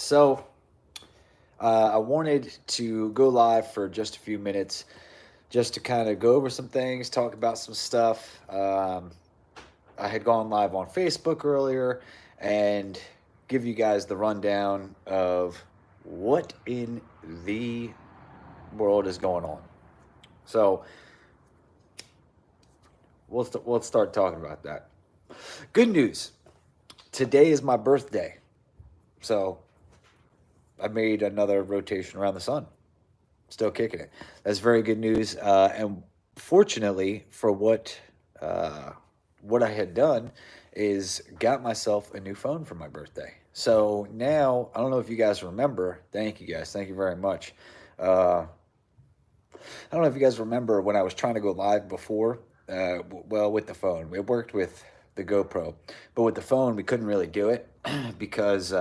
So I wanted to go live for just a few minutes just to kind of go over some things, talk about some stuff. I had gone live on Facebook earlier and give you guys the rundown of what in the world is going on. So let's start talking about that. Good news. Today is my birthday. So I made another rotation around the sun. Still kicking it. That's very good news. And fortunately, for what I had done is got myself a new phone for my birthday. So now I don't know if you guys remember. Thank you guys. Thank you very much. I don't know if you guys remember when I was trying to go live before. Well, with the phone, it worked with the GoPro, but with the phone we couldn't really do it because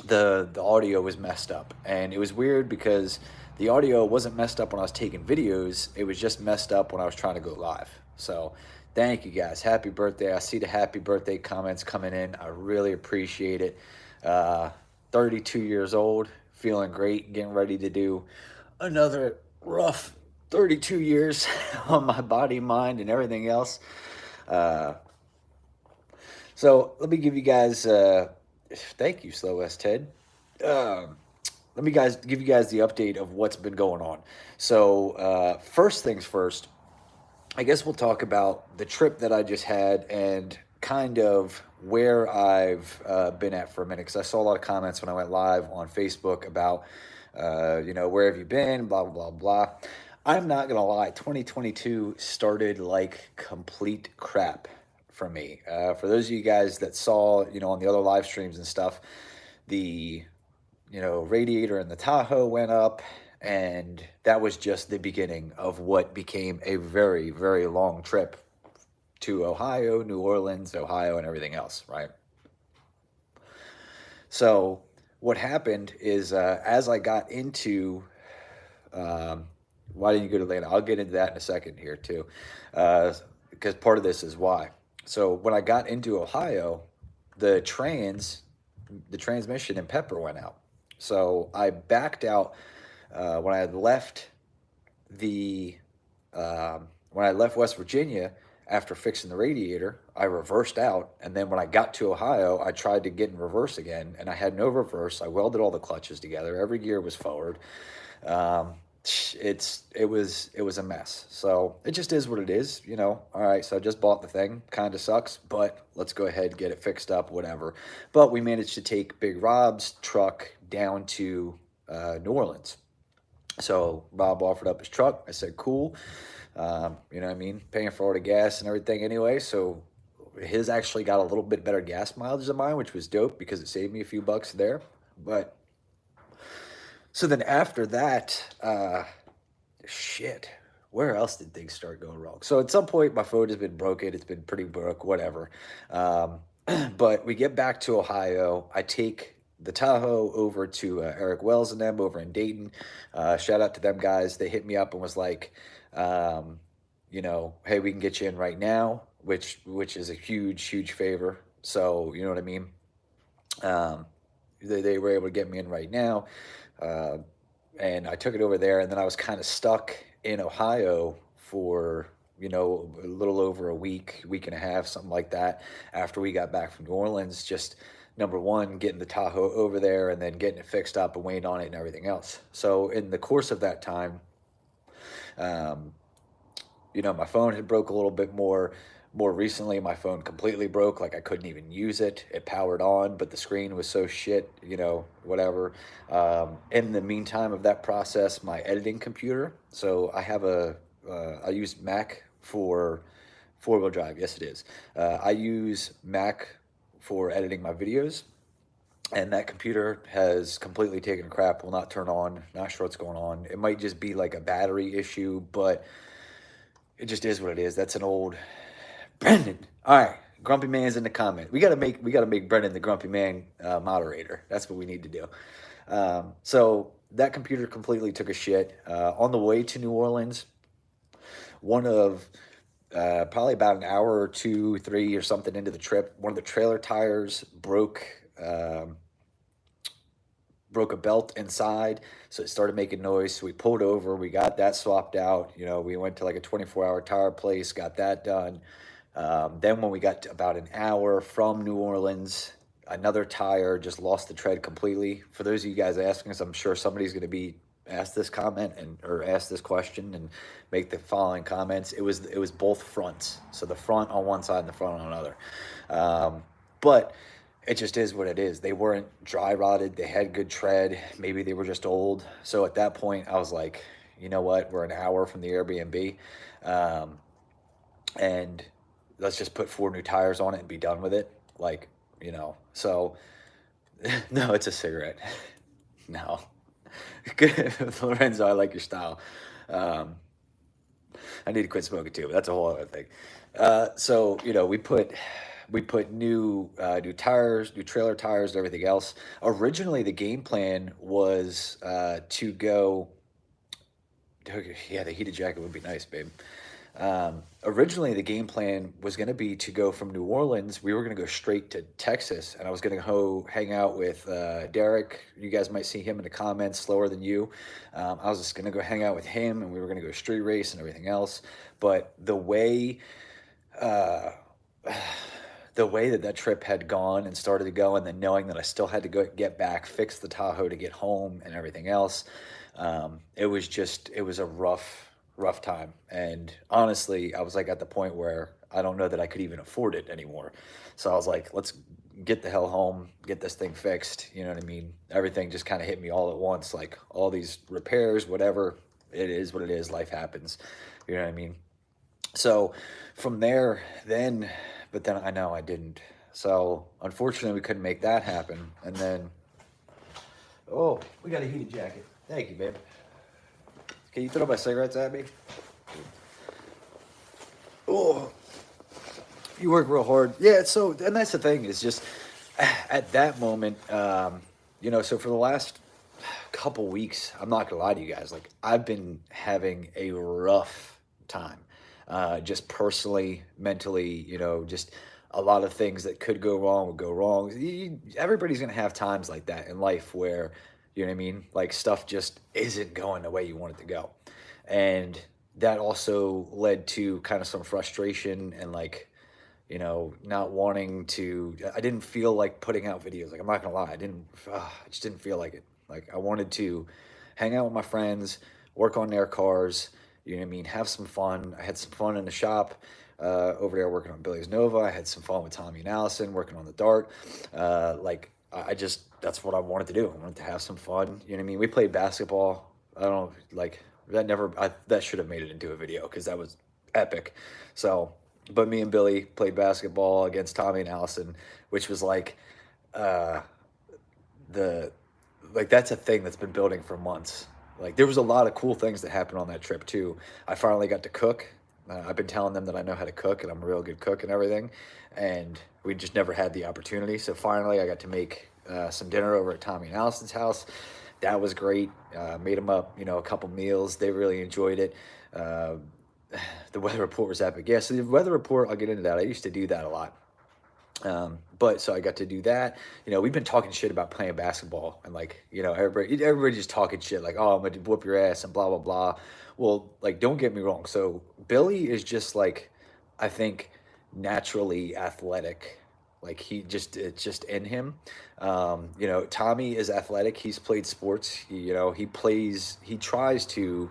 the audio was messed up, and it was weird because the audio wasn't messed up when I was taking videos. It was just messed up when I was trying to go live. So thank you guys. Happy birthday. I see the happy birthday comments coming in. I really appreciate it. 32 years old, feeling great, getting ready to do another rough 32 years on my body, mind, and everything else. Uh, so let me give you guys thank you, Slow S Ted. Um, Let me give you guys the update of what's been going on. So first things first, I guess we'll talk about the trip that I just had and kind of where I've been at for a minute, because I saw a lot of comments when I went live on Facebook about, where have you been, blah, blah, blah, blah. I'm not going to lie, 2022 started like complete crap for me. For those of you guys that saw, on the other live streams and stuff, the radiator in the Tahoe went up, and that was just the beginning of what became a very, very long trip to Ohio, New Orleans, Ohio, and everything else, right? So what happened is as I got into, why didn't you go to Atlanta? I'll get into that in a second here too, because part of this is why. So when I got into Ohio, the the transmission and pepper went out. So I backed out when I had left the when I left West Virginia after fixing the radiator. I reversed out, and then when I got to Ohio, I tried to get in reverse again, and I had no reverse. I welded all the clutches together. Every gear was forward. Um, it was a mess. So it just is what it is. All right, so I just bought the thing. Kind of sucks, but let's go ahead and get it fixed up, whatever. But we managed to take Big Rob's truck down to New Orleans. So Bob offered up his truck. I said, cool. You know what I mean? Paying for all the gas and everything anyway. So his actually got a little bit better gas mileage than mine, which was dope because it saved me a few bucks there. But so then after that, shit, where else did things start going wrong? So at some point, my phone has been broken. It's been pretty broke, whatever. Um, but we get back to Ohio. I take the Tahoe over to Eric Wells and them over in Dayton. Shout out to them guys. They hit me up and was like, hey, we can get you in right now, which is a huge, huge favor. So you know what I mean. Um, they were able to get me in right now. Uh, and I took it over there, and then I was kind of stuck in Ohio for a little over a week and a half, something like that. After we got back from New Orleans, just number one, getting the Tahoe over there, and then getting it fixed up and waiting on it and everything else. So in the course of that time, um, my phone had broke a little bit more. More recently, my phone completely broke. Like I couldn't even use it. It powered on, but the screen was so shit, whatever. In the meantime of that process, my editing computer. So I use Mac for four-wheel drive. Yes, it is. I use Mac for editing my videos, and that computer has completely taken a crap. Will not turn on. Not sure what's going on. It might just be like a battery issue, but it just is what it is. That's an old Brendan. All right, Grumpy Man's in the comment. We gotta make Brendan the Grumpy Man moderator. That's what we need to do. So that computer completely took a shit. On the way to New Orleans, one of probably about an hour or two, three or something into the trip, one of the trailer tires broke. broke a belt inside, so it started making noise. So we pulled over, we got that swapped out. You know, we went to like a 24-hour tire place, got that done. Then when we got to about an hour from New Orleans, another tire just lost the tread completely. For those of you guys asking us, I'm sure somebody's going to be asked this comment and or ask this question and make the following comments. It was both fronts, so the front on one side and the front on another. But it just is what it is. They weren't dry rotted. They had good tread. Maybe they were just old. So at that point, I was like, you know what? We're an hour from the Airbnb, and let's just put 4 new tires on it and be done with it. Like, you know. So no, it's a cigarette. No, good, Lorenzo. I like your style. Um, I need to quit smoking too, but that's a whole other thing. So you know, we put new tires, new trailer tires, and everything else. Originally, the game plan was to go. Yeah, the heated jacket would be nice, babe. Originally, the game plan was going to be to go from New Orleans. We were going to go straight to Texas, and I was going to go hang out with Derek. You guys might see him in the comments, Slower Than You. I was just going to go hang out with him, and we were going to go street race and everything else. But uh, the way that that trip had gone and started to go, and then knowing that I still had to go get back, fix the Tahoe to get home and everything else, it was a rough time. And honestly, I was like at the point where I don't know that I could even afford it anymore. So I was like, let's get the hell home, get this thing fixed. You know what I mean? Everything just kind of hit me all at once, like all these repairs, whatever. It is what it is. Life happens. You know what I mean? So from there, but then I know I didn't. So unfortunately, we couldn't make that happen. And then, oh, we got a heated jacket. Thank you, babe. Can you throw my cigarettes at me? Oh, you work real hard. Yeah, so, and that's the thing, is just at that moment, so for the last couple weeks, I'm not gonna lie to you guys, like I've been having a rough time, just personally, mentally, just a lot of things that could go wrong would go wrong. Everybody's gonna have times like that in life where, you know what I mean, like stuff just isn't going the way you want it to go, and that also led to kind of some frustration and like, not wanting to. I didn't feel like putting out videos. Like I'm not gonna lie, I just didn't feel like it. Like I wanted to hang out with my friends, work on their cars. You know what I mean? Have some fun. I had some fun in the shop over there working on Billy's Nova. I had some fun with Tommy and Allison working on the Dart. Like I just that's what I wanted to do. I wanted to have some fun. You know what I mean? We played basketball. I don't know, like that should have made it into a video because that was epic. So, but me and Billy played basketball against Tommy and Allison, which was like uh, the that's a thing that's been building for months. Like there was a lot of cool things that happened on that trip too. I finally got to cook. I've been telling them that I know how to cook and I'm a real good cook and everything, and we just never had the opportunity. So finally, I got to make some dinner over at Tommy and Allison's house. That was great. Made them up, a couple meals. They really enjoyed it. Uh, the weather report was epic. Yeah, so the weather report, I'll get into that. I used to do that a lot. But so I got to do that. We've been talking shit about playing basketball, and like, everybody just talking shit like, oh, I'm gonna whoop your ass and blah blah blah. Well, like, don't get me wrong. So Billy is just like, I think, naturally athletic. Like it's just in him. Tommy is athletic. He's played sports. He tries to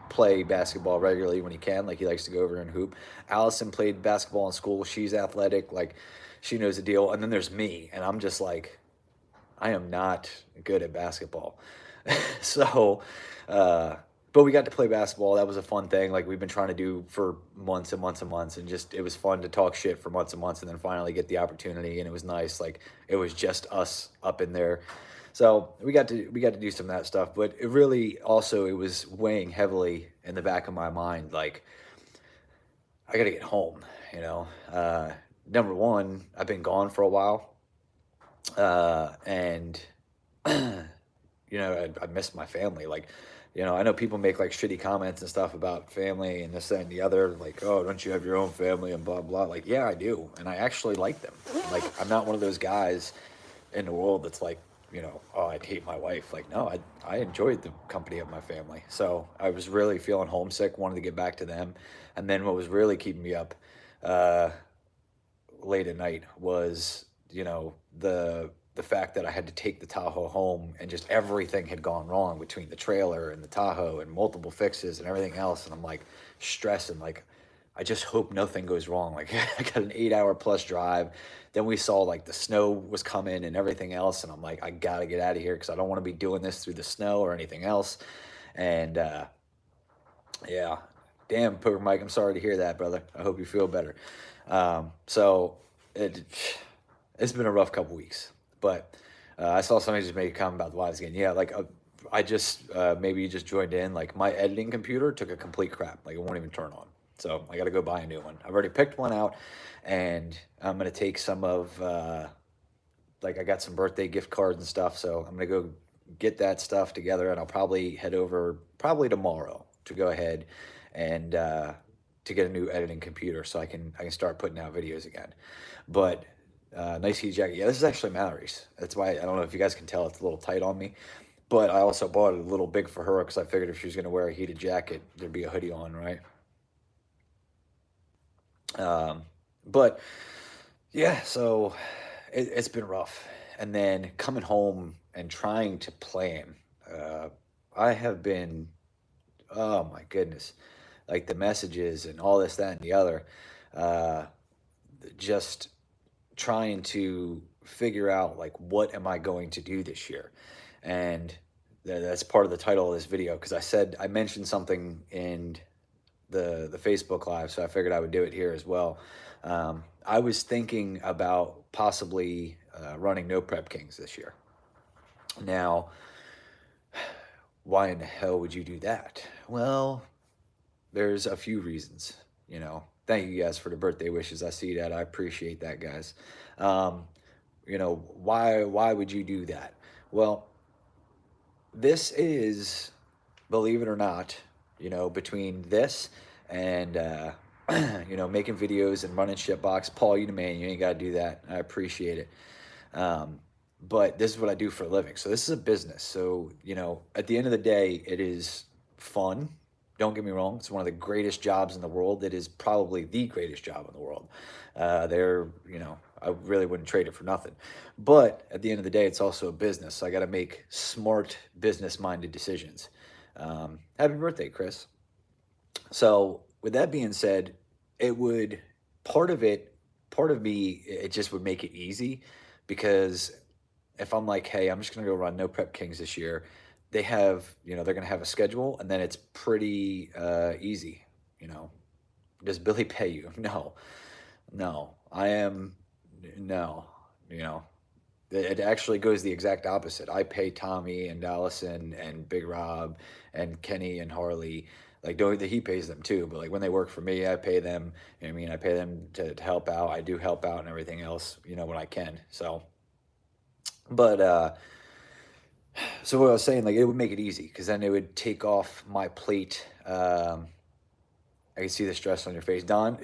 play basketball regularly when he can. Like he likes to go over and hoop. Allison played basketball in school. She's athletic. Like she knows the deal. And then there's me, and I'm just like, I am not good at basketball. So, but we got to play basketball. That was a fun thing. Like we've been trying to do for months and months and months, and just it was fun to talk shit for months and months, and then finally get the opportunity, and it was nice. Like it was just us up in there. So we got to do some of that stuff, but it really also it was weighing heavily in the back of my mind. Like I got to get home. Number one, I've been gone for a while, and I miss my family. Like, I know people make like shitty comments and stuff about family and this, that, and the other. Like, oh, don't you have your own family and blah, blah. Like, yeah, I do. And I actually like them. Like, I'm not one of those guys in the world that's like, oh, I'd hate my wife. Like, no, I enjoyed the company of my family. So I was really feeling homesick, wanted to get back to them. And then what was really keeping me up uh, late at night was, the fact that I had to take the Tahoe home and just everything had gone wrong between the trailer and the Tahoe and multiple fixes and everything else. And I'm like stressing, like, I just hope nothing goes wrong. Like I got an 8 hour plus drive. Then we saw like the snow was coming and everything else. And I'm like, I gotta get out of here because I don't want to be doing this through the snow or anything else. And yeah, damn, Poker Mike, I'm sorry to hear that, brother. I hope you feel better. So it it's been a rough couple weeks, but I saw somebody just make a comment about the wives again. Yeah, like I just maybe you just joined in. Like my editing computer took a complete crap. Like it won't even turn on. So I got to go buy a new one. I've already picked one out, and I'm gonna take some of like I got some birthday gift cards and stuff. So I'm gonna go get that stuff together, and I'll probably head over probably tomorrow to go ahead and to get a new editing computer so I can start putting out videos again. But nice heat jacket. Yeah, this is actually Mallory's. That's why I don't know if you guys can tell it's a little tight on me. But I also bought it a little big for her because I figured if she was going to wear a heated jacket, there'd be a hoodie on, right? Um, but yeah, so it's been rough. And then coming home and trying to plan. Uh, I have been, oh my goodness, like the messages and all this, that, and the other. Uh, just trying to figure out like what am I going to do this year, and that's part of the title of this video because I mentioned something in the Facebook Live, so I figured I would do it here as well. I was thinking about possibly running No Prep Kings this year. Now, why in the hell would you do that? Well, there's a few reasons. Thank you guys for the birthday wishes. I see that. I appreciate that, guys. Um, why would you do that? Well, this is, believe it or not, between this and making videos and running shitbox. Paul, you the man. You ain't got to do that. I appreciate it. Um, but this is what I do for a living. So this is a business. So, at the end of the day, it is fun. Don't get me wrong. It's one of the greatest jobs in the world. It is probably the greatest job in the world. I really wouldn't trade it for nothing. But at the end of the day, it's also a business. So I got to make smart business-minded decisions. Happy birthday, Chris. So with that being said, it would part of it, part of me, it just would make it easy because if I'm like, hey, I'm just gonna go run No Prep Kings this year, they have, they're gonna have a schedule and then it's pretty easy. You know, does Billy pay you? No, no, I am, no, you know, it actually goes the exact opposite. I pay Tommy and Allison and Big Rob and Kenny and Harley. Like, don't he pays them too, but like when they work for me, I pay them. You know what I mean? I pay them to help out. I do help out and everything else, when I can. So, but so what I was saying, like it would make it easy because then it would take off my plate. I can see the stress on your face, Don.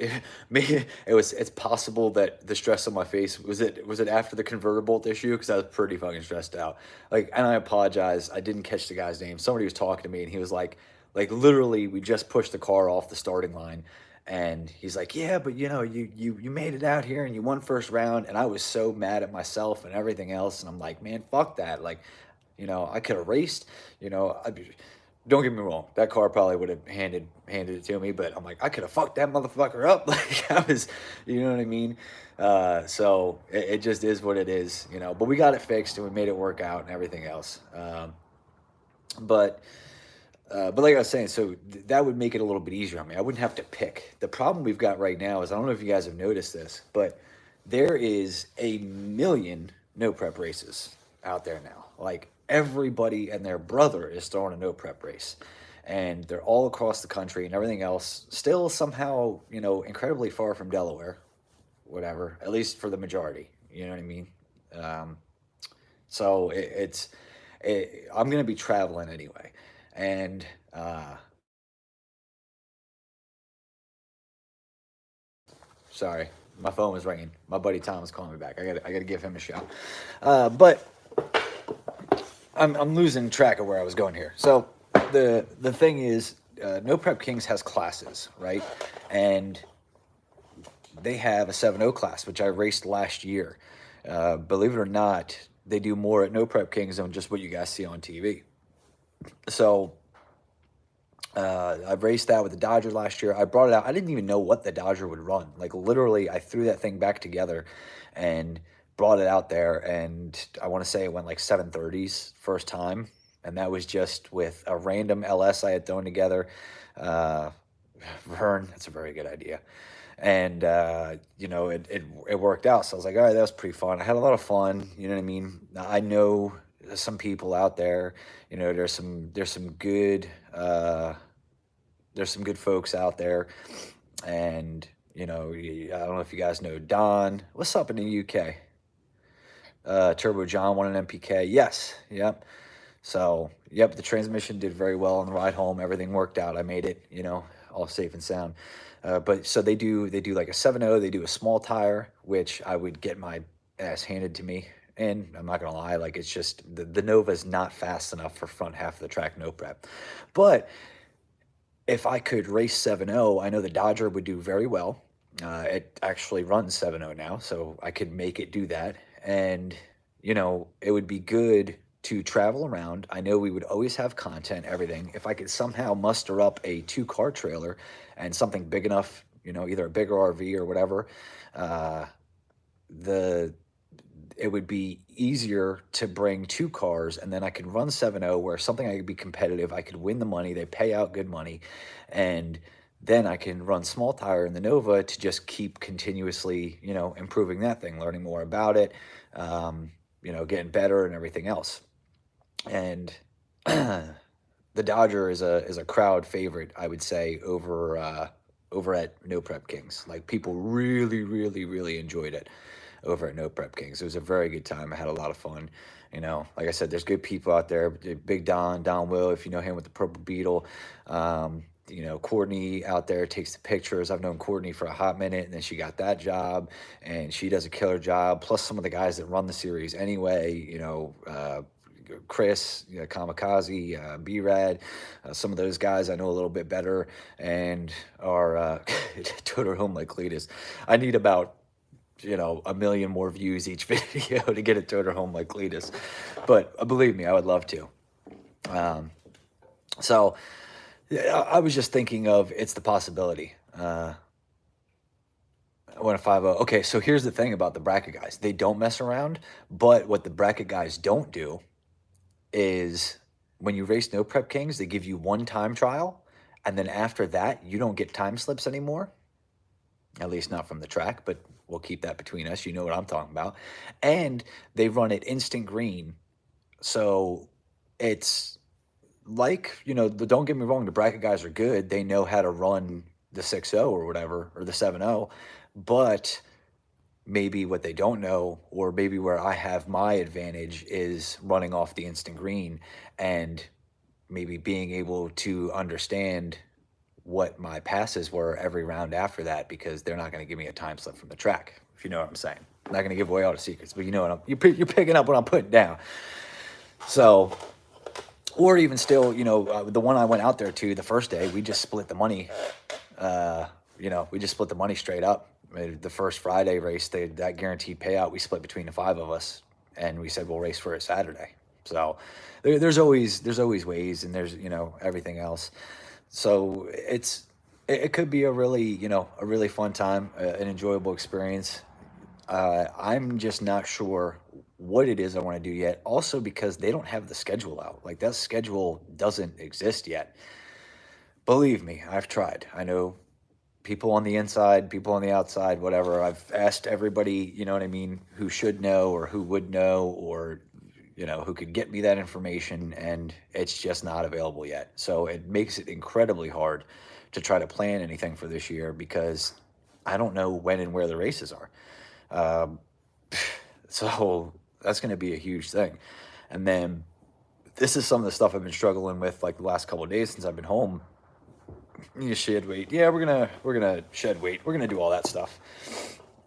It's possible that the stress on my face was it after the convertible issue because I was pretty fucking stressed out. Like, and I apologize, I didn't catch the guy's name. Somebody was talking to me and he was like literally, we just pushed the car off the starting line, and he's like, yeah, but you made it out here and you won first round, and I was so mad at myself and everything else, and I'm like, man, fuck that, like, I could have raced, don't get me wrong, that car probably would have handed it to me, but I'm like, I could have fucked that motherfucker up. Like I was, you know what I mean? So it just is what it is, but we got it fixed and we made it work out and everything else. But like I was saying, so that would make it a little bit easier on me. I wouldn't have to pick. The problem we've got right now is, I don't know if you guys have noticed this, but there is a million no prep races out there now. Like everybody and their brother is throwing a no prep race, and they're all across the country and everything else. Still somehow, incredibly far from Delaware, whatever. At least for the majority. You know what I mean? Um, so I'm gonna be traveling anyway, and sorry, my phone was ringing. My buddy Tom was calling me back. I got to give him a shout. But I'm losing track of where I was going here. So the thing is, No Prep Kings has classes, right? And they have a 7.0 class, which I raced last year. Believe it or not, they do more at No Prep Kings than just what you guys see on TV. So I raced that with the Dodger last year. I brought it out. I didn't even know what the Dodger would run. Like literally, I threw that thing back together and brought it out there. And I want to say it went like 730s first time. And that was just with a random LS I had thrown together. Uh, Vern, that's a very good idea. And it worked out. So I was like, all right, that was pretty fun. I had a lot of fun. You know what I mean? I know some people out there. There's some good there's some good folks out there, and I don't know if you guys know Don. What's up in the UK? Turbo John won an NPK. Yes, yep. So yep, the transmission did very well on the ride home. Everything worked out. I made it, all safe and sound. But so they do like a 7.0. They do a small tire, which I would get my ass handed to me. And I'm not gonna lie, like it's just the Nova is not fast enough for front half of the track no prep. But if I could race 7.0, I know the Dodger would do very well. It actually runs 7.0 now, so I could make it do that. And, it would be good to travel around. I know we would always have content, everything. If I could somehow muster up a 2-car trailer and something big enough, either a bigger RV or whatever, uh, the it would be easier to bring 2 cars, and then I could run 7.0 where something I could be competitive, I could win the money, they pay out good money, and then I can run small tire in the Nova to just keep continuously, improving that thing, learning more about it, getting better and everything else. And the Dodger is a crowd favorite, I would say, over at No Prep Kings. Like people really, really, really enjoyed it over at No Prep Kings. It was a very good time. I had a lot of fun. Like I said, there's good people out there. Big Don Will, if you know him with the Purple Beetle. Courtney out there takes the pictures. I've known Courtney for a hot minute, and then she got that job, and she does a killer job. Plus some of the guys that run the series anyway. Chris, Kamikaze, B-Rad, some of those guys I know a little bit better, and are Total Home like Cletus. I need about 1 million more views each video to get a toter home like Cletus. But believe me, I would love to. So yeah, I was just thinking of it's the possibility. I went a 5.0. Okay, so here's the thing about the bracket guys. They don't mess around, but what the bracket guys don't do is when you race No Prep Kings, they give you 1 time trial, and then after that, you don't get time slips anymore. At least not from the track, but we'll keep that between us. You know what I'm talking about. And they run it instant green. So it's like, don't get me wrong, the bracket guys are good. They know how to run the 6.0 or whatever, or the 7.0. But maybe what they don't know, or maybe where I have my advantage, is running off the instant green and maybe being able to understand what my passes were every round after that, because they're not going to give me a time slip from the track, if you know what I'm saying. I'm not going to give away all the secrets, but you're picking up what I'm putting down. So, or even still, the one I went out there to the first day, we just split the money. We just split the money straight up. The first Friday race, that guaranteed payout, we split between the 5 of us, and we said we'll race for it Saturday. So there's always ways, and there's everything else. So it could be a really fun time, an enjoyable experience. I'm just not sure what it is I want to do yet. Also because they don't have the schedule out. Like that schedule doesn't exist yet. Believe me, I've tried. I know people on the inside, people on the outside, whatever. I've asked everybody, what I mean, who should know or who would know, or who could get me that information, and it's just not available yet. So it makes it incredibly hard to try to plan anything for this year, because I don't know when and where the races are. So that's going to be a huge thing. And then this is some of the stuff I've been struggling with like the last couple of days since I've been home. You shed weight. Yeah, we're gonna shed weight. We're gonna do all that stuff.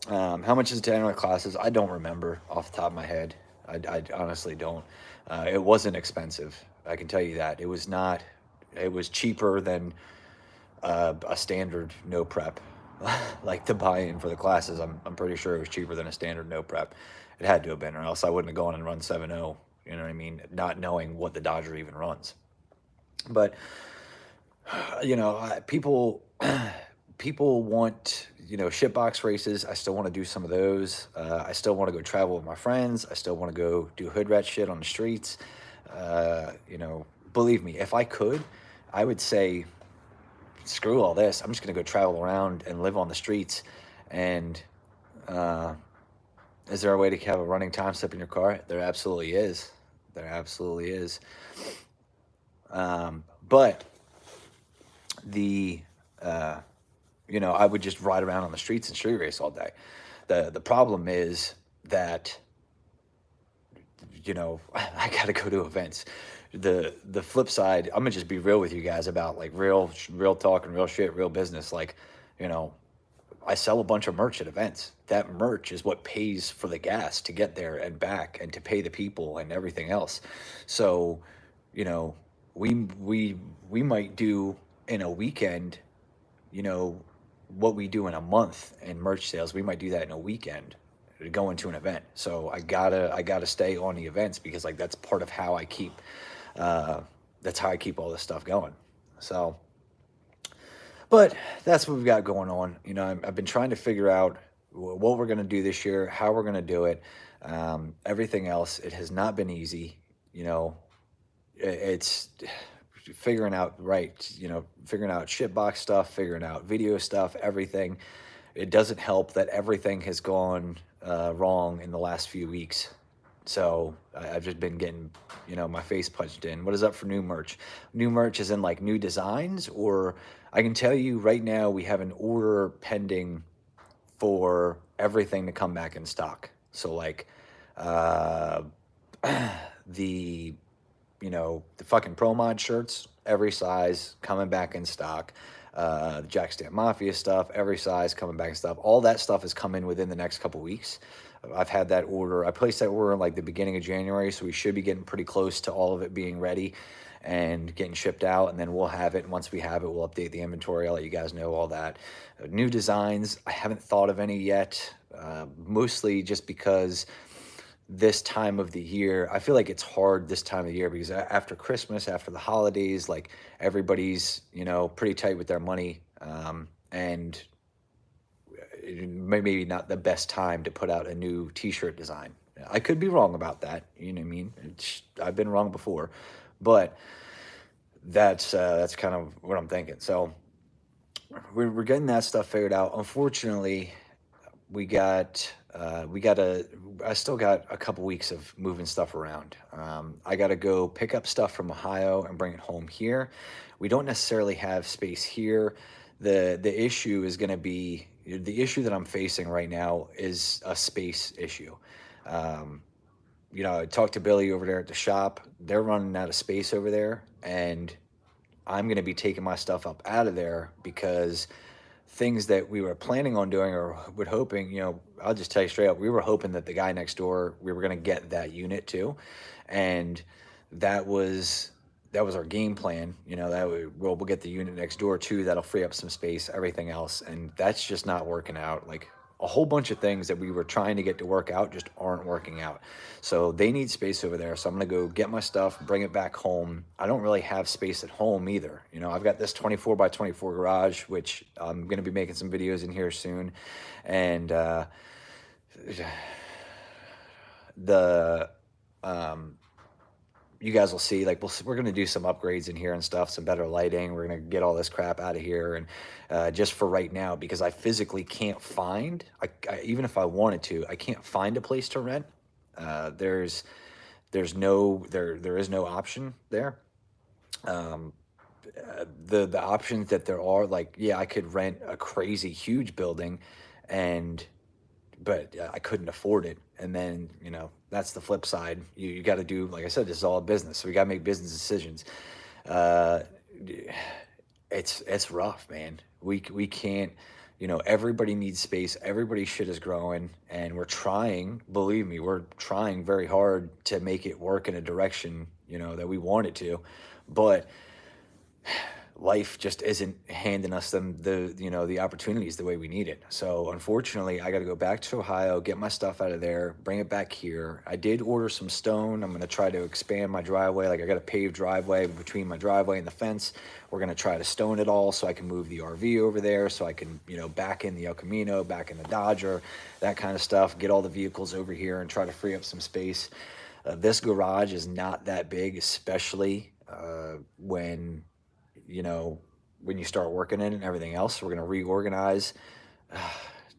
How much is it to enter my classes? I don't remember off the top of my head. I honestly don't. It wasn't expensive. I can tell you that. It was not. It was cheaper than a standard no prep. Like the buy-in for the classes, I'm pretty sure it was cheaper than a standard no prep. It had to have been, or else I wouldn't have gone and run 7.0. You know what I mean? Not knowing what the Dodger even runs. But people people want shitbox races. I still want to do some of those. I still want to go travel with my friends. I still want to go do hood rat shit on the streets. Believe me, if I could, I would say screw all this. I'm just gonna go travel around and live on the streets. And uh, is there a way to have a running time step in your car? There absolutely is. There absolutely is. But the I would just ride around on the streets and street race all day. The problem is that I got to go to events. The flip side, I'm gonna just be real with you guys about like real talk and real shit, real business. Like, you know, I sell a bunch of merch at events. That merch is what pays for the gas to get there and back and to pay the people and everything else. So, you know, we might do in a weekend, you know, what we do in a month in merch sales. We might do that in a weekend to go into an event. So I gotta stay on the events because like uh, that's how I keep all this stuff going. So, but that's what we've got going on. I've been trying to figure out what we're going to do this year, how we're going to do it. Everything else, it has not been easy. You know, it's figuring out figuring out shitbox stuff, figuring out video stuff, everything. It doesn't help that everything has gone wrong in the last few weeks. So I've just been getting, my face punched in. What is up for new merch? New merch is in like new designs, or I can tell you right now we have an order pending for everything to come back in stock. So like uh, the the fucking Pro Mod shirts, every size coming back in stock. Jack Stamp Mafia stuff, every size coming back in stock. All that stuff is coming within the next couple weeks. I've had that order. I placed that order in like the beginning of January, so we should be getting pretty close to all of it being ready and getting shipped out, and then we'll have it. And once we have it, we'll update the inventory. I'll let you guys know all that. New designs, I haven't thought of any yet, mostly just because this time of the year, I feel like it's hard this time of the year because after Christmas, after the holidays, like everybody's, pretty tight with their money. And maybe not the best time to put out a new t-shirt design. I could be wrong about that. You know what I mean? I've been wrong before, but that's kind of what I'm thinking. So we're getting that stuff figured out. Unfortunately, we got I still got a couple weeks of moving stuff around. I got to go pick up stuff from Ohio and bring it home here. We don't necessarily have space here. The issue is going to be the issue that I'm facing right now is a space issue. Um, I talked to Billy over there at the shop. They're running out of space over there, and I'm going to be taking my stuff up out of there because things that we were planning on doing or would hoping, I'll just tell you straight up, we were hoping that the guy next door, we were going to get that unit too. And that was our game plan, that we'll get the unit next door too. That'll free up some space, everything else. And that's just not working out. Like a whole bunch of things that we were trying to get to work out just aren't working out. So they need space over there. So I'm going to go get my stuff, bring it back home. I don't really have space at home either. I've got this 24 by 24 garage, which I'm going to be making some videos in here soon. And the you guys will see, like, we're going to do some upgrades in here and stuff, some better lighting. We're going to get all this crap out of here. And just for right now, because I physically can't find, even if I wanted to, I can't find a place to rent. There is no option there. The options that there are, like, yeah, I could rent a crazy huge building but I couldn't afford it. And then, that's the flip side. You got to do, like I said, this is all a business. So we got to make business decisions. It's rough, man. We can't, everybody needs space. Everybody's shit is growing, and we're trying. Believe me, we're trying very hard to make it work in a direction that we want it to, but life just isn't handing us the opportunities the way we need it. So unfortunately, I got to go back to Ohio, get my stuff out of there, bring it back here. I did order some stone. I'm going to try to expand my driveway. Like, I got a paved driveway between my driveway and the fence. We're going to try to stone it all so I can move the RV over there, so I can back in the El Camino, back in the Dodger, that kind of stuff, get all the vehicles over here and try to free up some space. This garage is not that big, especially when when you start working in it and everything else. We're going to reorganize,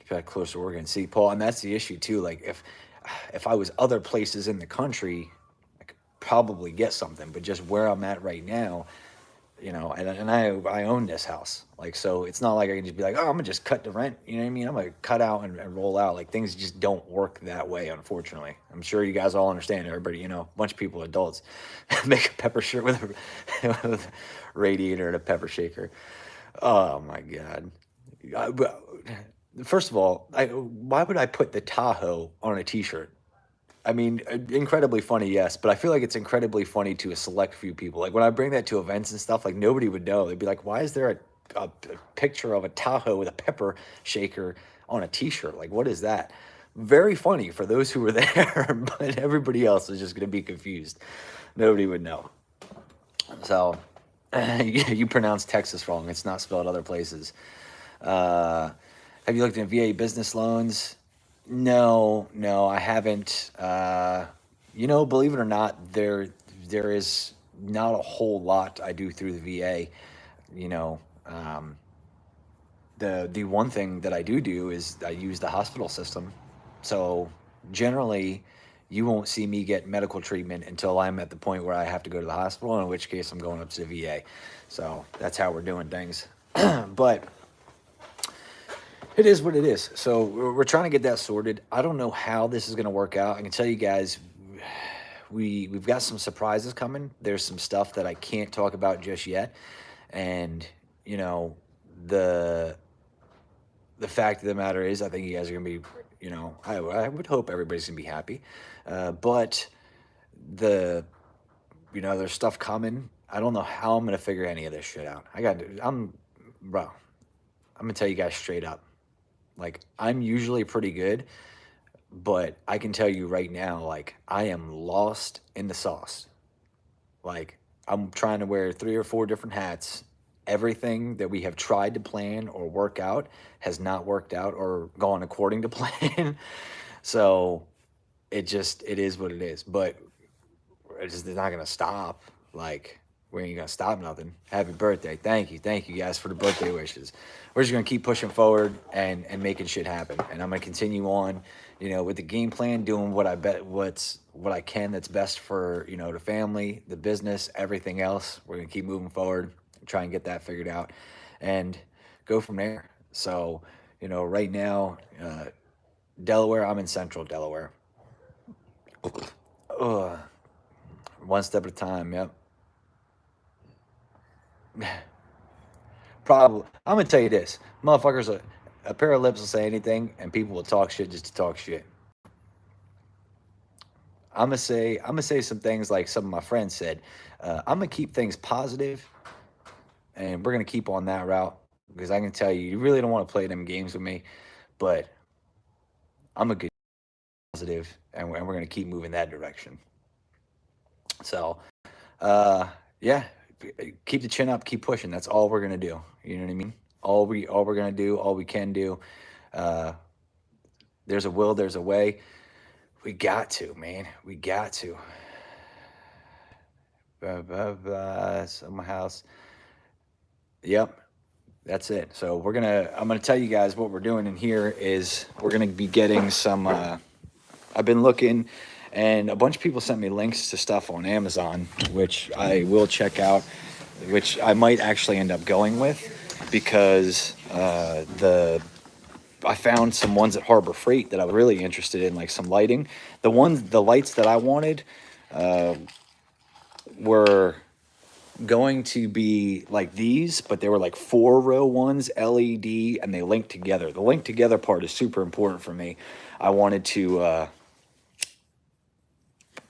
back closer to working. See, Paul, and that's the issue too. Like, if I was other places in the country, I could probably get something, but just where I'm at right now, and I own this house. Like, so it's not like I can just be like, oh, I'm gonna just cut the rent. You know what I mean? I'm gonna cut out and roll out. Like, things just don't work that way, unfortunately. I'm sure you guys all understand. Everybody, a bunch of people, adults, make a pepper shirt with a radiator and a pepper shaker. Oh my God. First of all, why would I put the Tahoe on a t-shirt? I mean, incredibly funny, yes, but I feel like it's incredibly funny to a select few people. Like, when I bring that to events and stuff, like, nobody would know. They'd be like, why is there a picture of a Tahoe with a pepper shaker on a t-shirt? Like, what is that? Very funny for those who were there, but everybody else is just going to be confused. Nobody would know. So, you pronounce Texas wrong. It's not spelled other places. Have you looked at VA business loans? No, I haven't. Believe it or not, there is not a whole lot I do through the VA. The one thing that I do is I use the hospital system. So generally, you won't see me get medical treatment until I'm at the point where I have to go to the hospital, in which case I'm going up to the VA. So that's how we're doing things. But it is what it is. So we're trying to get that sorted. I don't know how this is going to work out. I can tell you guys, we've got some surprises coming. There's some stuff that I can't talk about just yet. And, the fact of the matter is, I think you guys are going to be, I would hope everybody's going to be happy. But there's stuff coming. I don't know how I'm going to figure any of this shit out. I'm going to tell you guys straight up. Like, I'm usually pretty good, but I can tell you right now, like, I am lost in the sauce. Like, I'm trying to wear 3 or 4 different hats. Everything that we have tried to plan or work out has not worked out or gone according to plan. So it is what it is. But it's not going to stop. Like, we ain't going to stop nothing. Happy birthday. Thank you guys for the birthday wishes. We're just going to keep pushing forward and making shit happen. And I'm going to continue on, with the game plan, doing what I can that's best for, the family, the business, everything else. We're going to keep moving forward, try and get that figured out and go from there. So, right now, Delaware, I'm in central Delaware. One step at a time. Yep. Probably. I'm gonna tell you this, motherfuckers. A pair of lips will say anything, and people will talk shit just to talk shit. I'm gonna say some things like some of my friends said. I'm gonna keep things positive, and we're gonna keep on that route, because I can tell you, you really don't want to play them games with me, but I'm a good positive, and we're gonna keep moving that direction. So, yeah. Keep the chin up, keep pushing. That's all we're gonna do. You know what I mean? All we're gonna do, all we can do. There's a will, there's a way. We got to, man. We got to. So my house. Yep, that's it. So I'm gonna tell you guys what we're doing in here is we're gonna be getting some. I've been looking. And a bunch of people sent me links to stuff on Amazon, which I will check out, which I might actually end up going with, because I found some ones at Harbor Freight that I was really interested in, like some lighting. The lights that I wanted were going to be like these, but they were like 4-row ones, LED, and they link together. The link together part is super important for me. I wanted to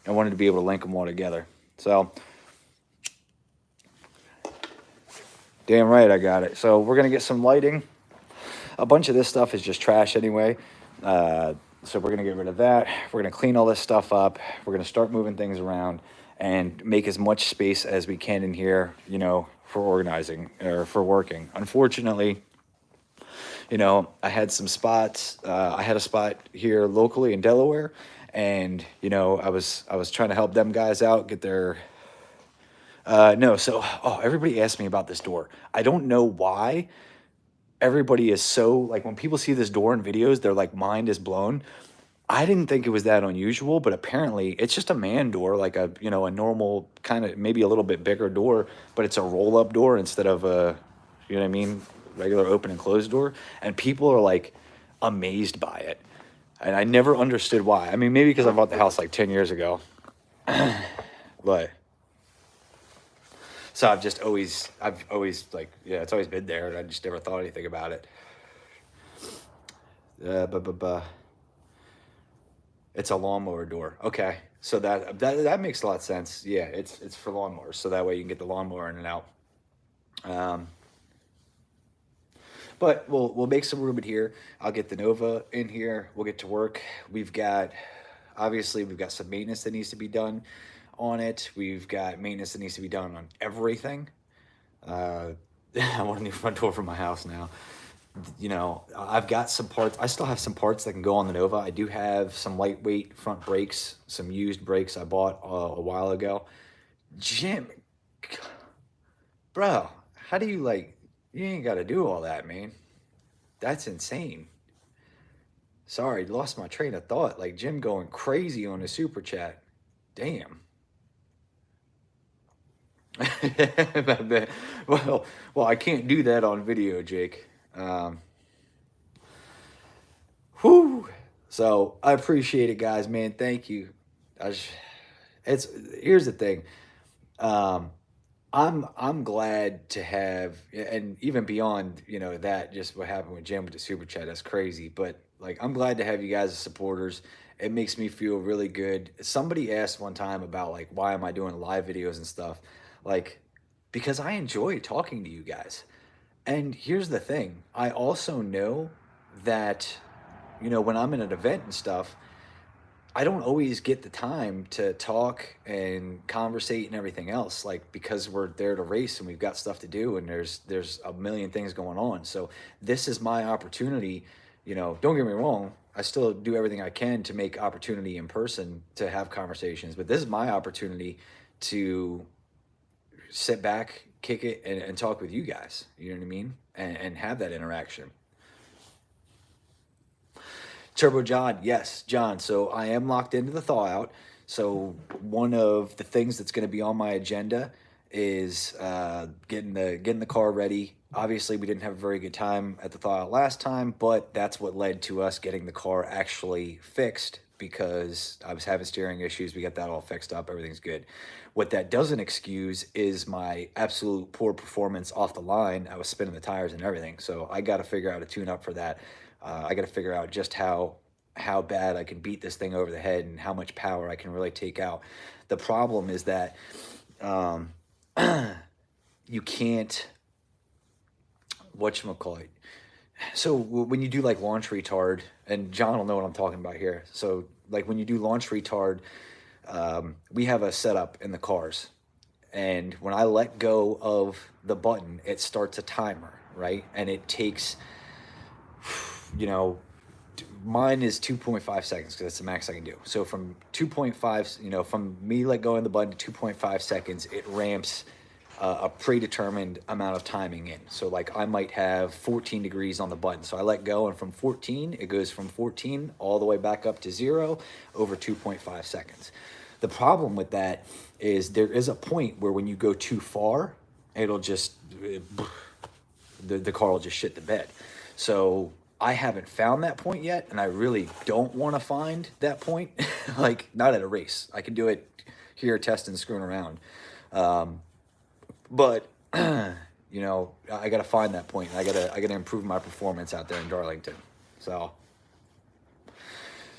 be able to link them all together. So, damn right I got it. So we're gonna get some lighting. A bunch of this stuff is just trash anyway. So we're gonna get rid of that. We're gonna clean all this stuff up. We're gonna start moving things around and make as much space as we can in here, you know, for organizing or for working. Unfortunately, you know, I had some spots. I had a spot here locally in Delaware, and you know, I was trying to help them guys out get their. No, so everybody asked me about this door. I don't know why everybody is so like when people see this door in videos, they're like mind is blown. I didn't think it was that unusual, but apparently it's just a man door, like a you know a normal kind of maybe a little bit bigger door, but it's a roll up door instead of a you know what I mean regular open and closed door, and people are like amazed by it, and I never understood why. I mean, maybe because I bought the house like 10 years ago, but so I've always like yeah, it's always been there, and I just never thought anything about it. But. It's a lawnmower door. Okay, so that makes a lot of sense. Yeah, it's for lawnmowers, so that way you can get the lawnmower in and out. Um, but we'll make some room in here. I'll get the Nova in here. We'll get to work. Obviously we've got some maintenance that needs to be done on it. We've got maintenance that needs to be done on everything. I want a new front door for my house now. You know, I've got some parts. I still have some parts that can go on the Nova. I do have some lightweight front brakes, some used brakes I bought a while ago. Jim, bro, how do you like? You ain't got to do all that, man. That's insane. Sorry, lost my train of thought. Like Jim going crazy on his super chat. Damn. well, I can't do that on video, Jake. Whew. So I appreciate it, guys, man. Thank you. It's here's the thing. Um, I'm glad to have, and even beyond, you know, that just what happened with Jim with the super chat. That's crazy, but like I'm glad to have you guys as supporters. It makes me feel really good. Somebody asked one time about like why am I doing live videos and stuff, like because I enjoy talking to you guys. And here's the thing. I also know that you know, when I'm in an event and stuff, I don't always get the time to talk and conversate and everything else, like because we're there to race and we've got stuff to do and there's a million things going on. So this is my opportunity. You know, don't get me wrong, I still do everything I can to make opportunity in person to have conversations, but this is my opportunity to sit back, kick it, and talk with you guys. You know what I mean? And have that interaction. Turbo John, yes, John. So I am locked into the thaw out. So one of the things that's going to be on my agenda is getting the car ready. Obviously, we didn't have a very good time at the thaw out last time, but that's what led to us getting the car actually fixed because I was having steering issues. We got that all fixed up. Everything's good. What that doesn't excuse is my absolute poor performance off the line. I was spinning the tires and everything. So I got to figure out a tune up for that. I got to figure out just how bad I can beat this thing over the head and how much power I can really take out. The problem is that you can't whatchamacallit. So when you do like launch retard, and John will know what I'm talking about here. So like when you do launch retard, we have a setup in the cars, and when I let go of the button, it starts a timer, right? And it takes, you know, mine is 2.5 seconds because that's the max I can do. So from 2.5, you know, from me let go of the button to 2.5 seconds, it ramps a predetermined amount of timing in. So like I might have 14 degrees on the button. So I let go and from 14, it goes from 14 all the way back up to 0 over 2.5 seconds. The problem with that is there is a point where when you go too far, it'll just, the car will just shit the bed. So I haven't found that point yet, and I really don't want to find that point. Like, not at a race. I can do it here testing, screwing around. But you know, I got to find that point. I gotta improve my performance out there in Darlington. So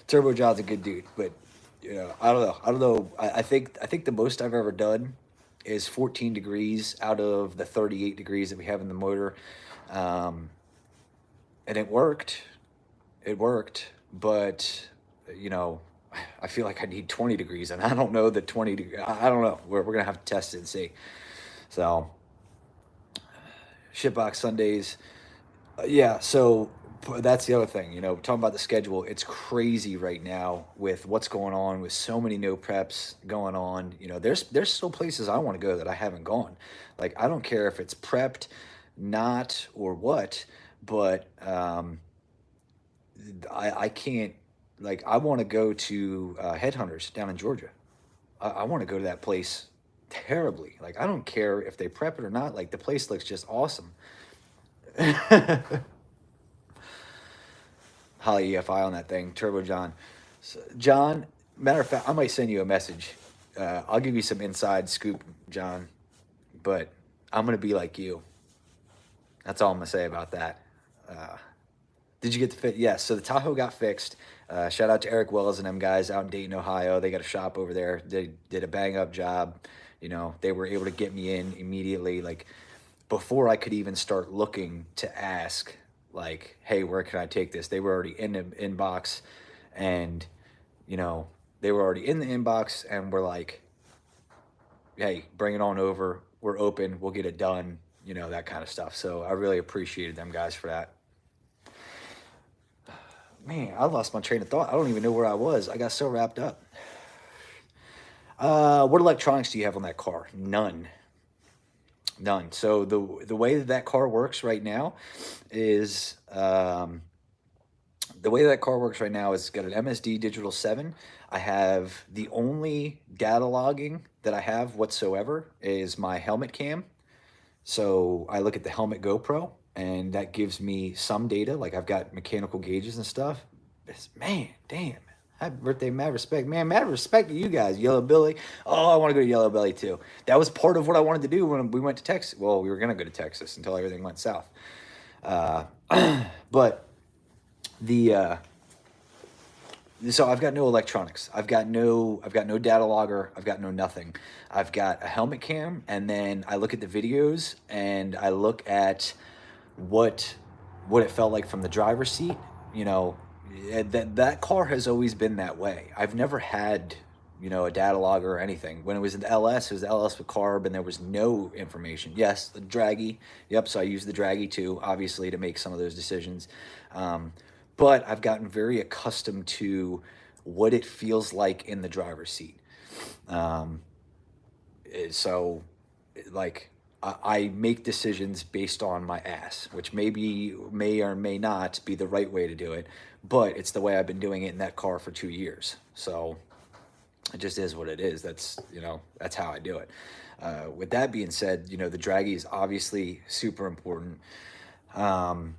Turbo John's a good dude, but you know, I don't know. I think the most I've ever done is 14 degrees out of the 38 degrees that we have in the motor, um, and it worked. It worked, but you know, I feel like I need 20 degrees, and I don't know that 20 degrees. I don't know. We're gonna have to test it and see. So shitbox Sundays. Yeah, so that's the other thing. You know, talking about the schedule, it's crazy right now with what's going on with so many no preps going on. You know, there's still places I want to go that I haven't gone. Like I don't care if it's prepped, not or what, but I can't. Like I want to go to Headhunters down in Georgia. I want to go to that place terribly. Like I don't care if they prep it or not. Like the place looks just awesome. Holly EFI on that thing, Turbo John. So, John, matter of fact, I might send you a message. I'll give you some inside scoop, John, but I'm going to be like you. That's all I'm going to say about that. Uh, did you get the fit? Yes. So the Tahoe got fixed. Shout out to Eric Wells and them guys out in Dayton, Ohio. They got a shop over there. They did a bang up job. You know, they were able to get me in immediately. Like before I could even start looking to ask, like, hey, where can I take this? They were already in the inbox, and you know, they were already in the inbox, and we're like, hey, bring it on over. We're open. We'll get it done. You know, that kind of stuff. So I really appreciated them guys for that. Man, I lost my train of thought. I don't even know where I was. I got so wrapped up. What electronics do you have on that car? None. None. So the way that that car works right now is the way that car works right now is it's got an MSD Digital 7. I have the only data logging that I have whatsoever is my helmet cam. So I look at the helmet GoPro, and that gives me some data. Like I've got mechanical gauges and stuff. Man, damn. Happy birthday, mad respect. Man, mad respect to you guys. Yellow Belly. Oh, I want to go to Yellow Belly too. That was part of what I wanted to do when we went to Texas. Well, we were going to go to Texas until everything went south. Uh, but the so I've got no electronics. I've got no data logger. I've got no nothing. I've got a helmet cam, and then I look at the videos and I look at what it felt like from the driver's seat. You know, that car has always been that way. I've never had, you know, a data logger or anything. When it was an LS, it was the LS with carb, and there was no information. Yes, the Draggy. Yep. So I use the Draggy too, obviously, to make some of those decisions. But I've gotten very accustomed to what it feels like in the driver's seat. Um, so, like, I make decisions based on my ass, which may or may not be the right way to do it, but it's the way I've been doing it in that car for 2 years. So it just is what it is. That's, you know, that's how I do it. With that being said, you know, the Draggy is obviously super important. Um,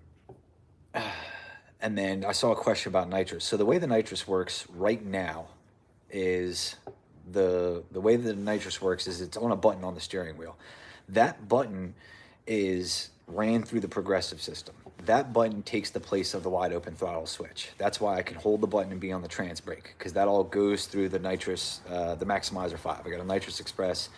And then I saw a question about nitrous. So the way the nitrous works right now is the way that the nitrous works is it's on a button on the steering wheel. That button is ran through the progressive system. That button takes the place of the wide open throttle switch. That's why I can hold the button and be on the trans brake, because that all goes through the nitrous, the Maximizer 5. I got a Nitrous Express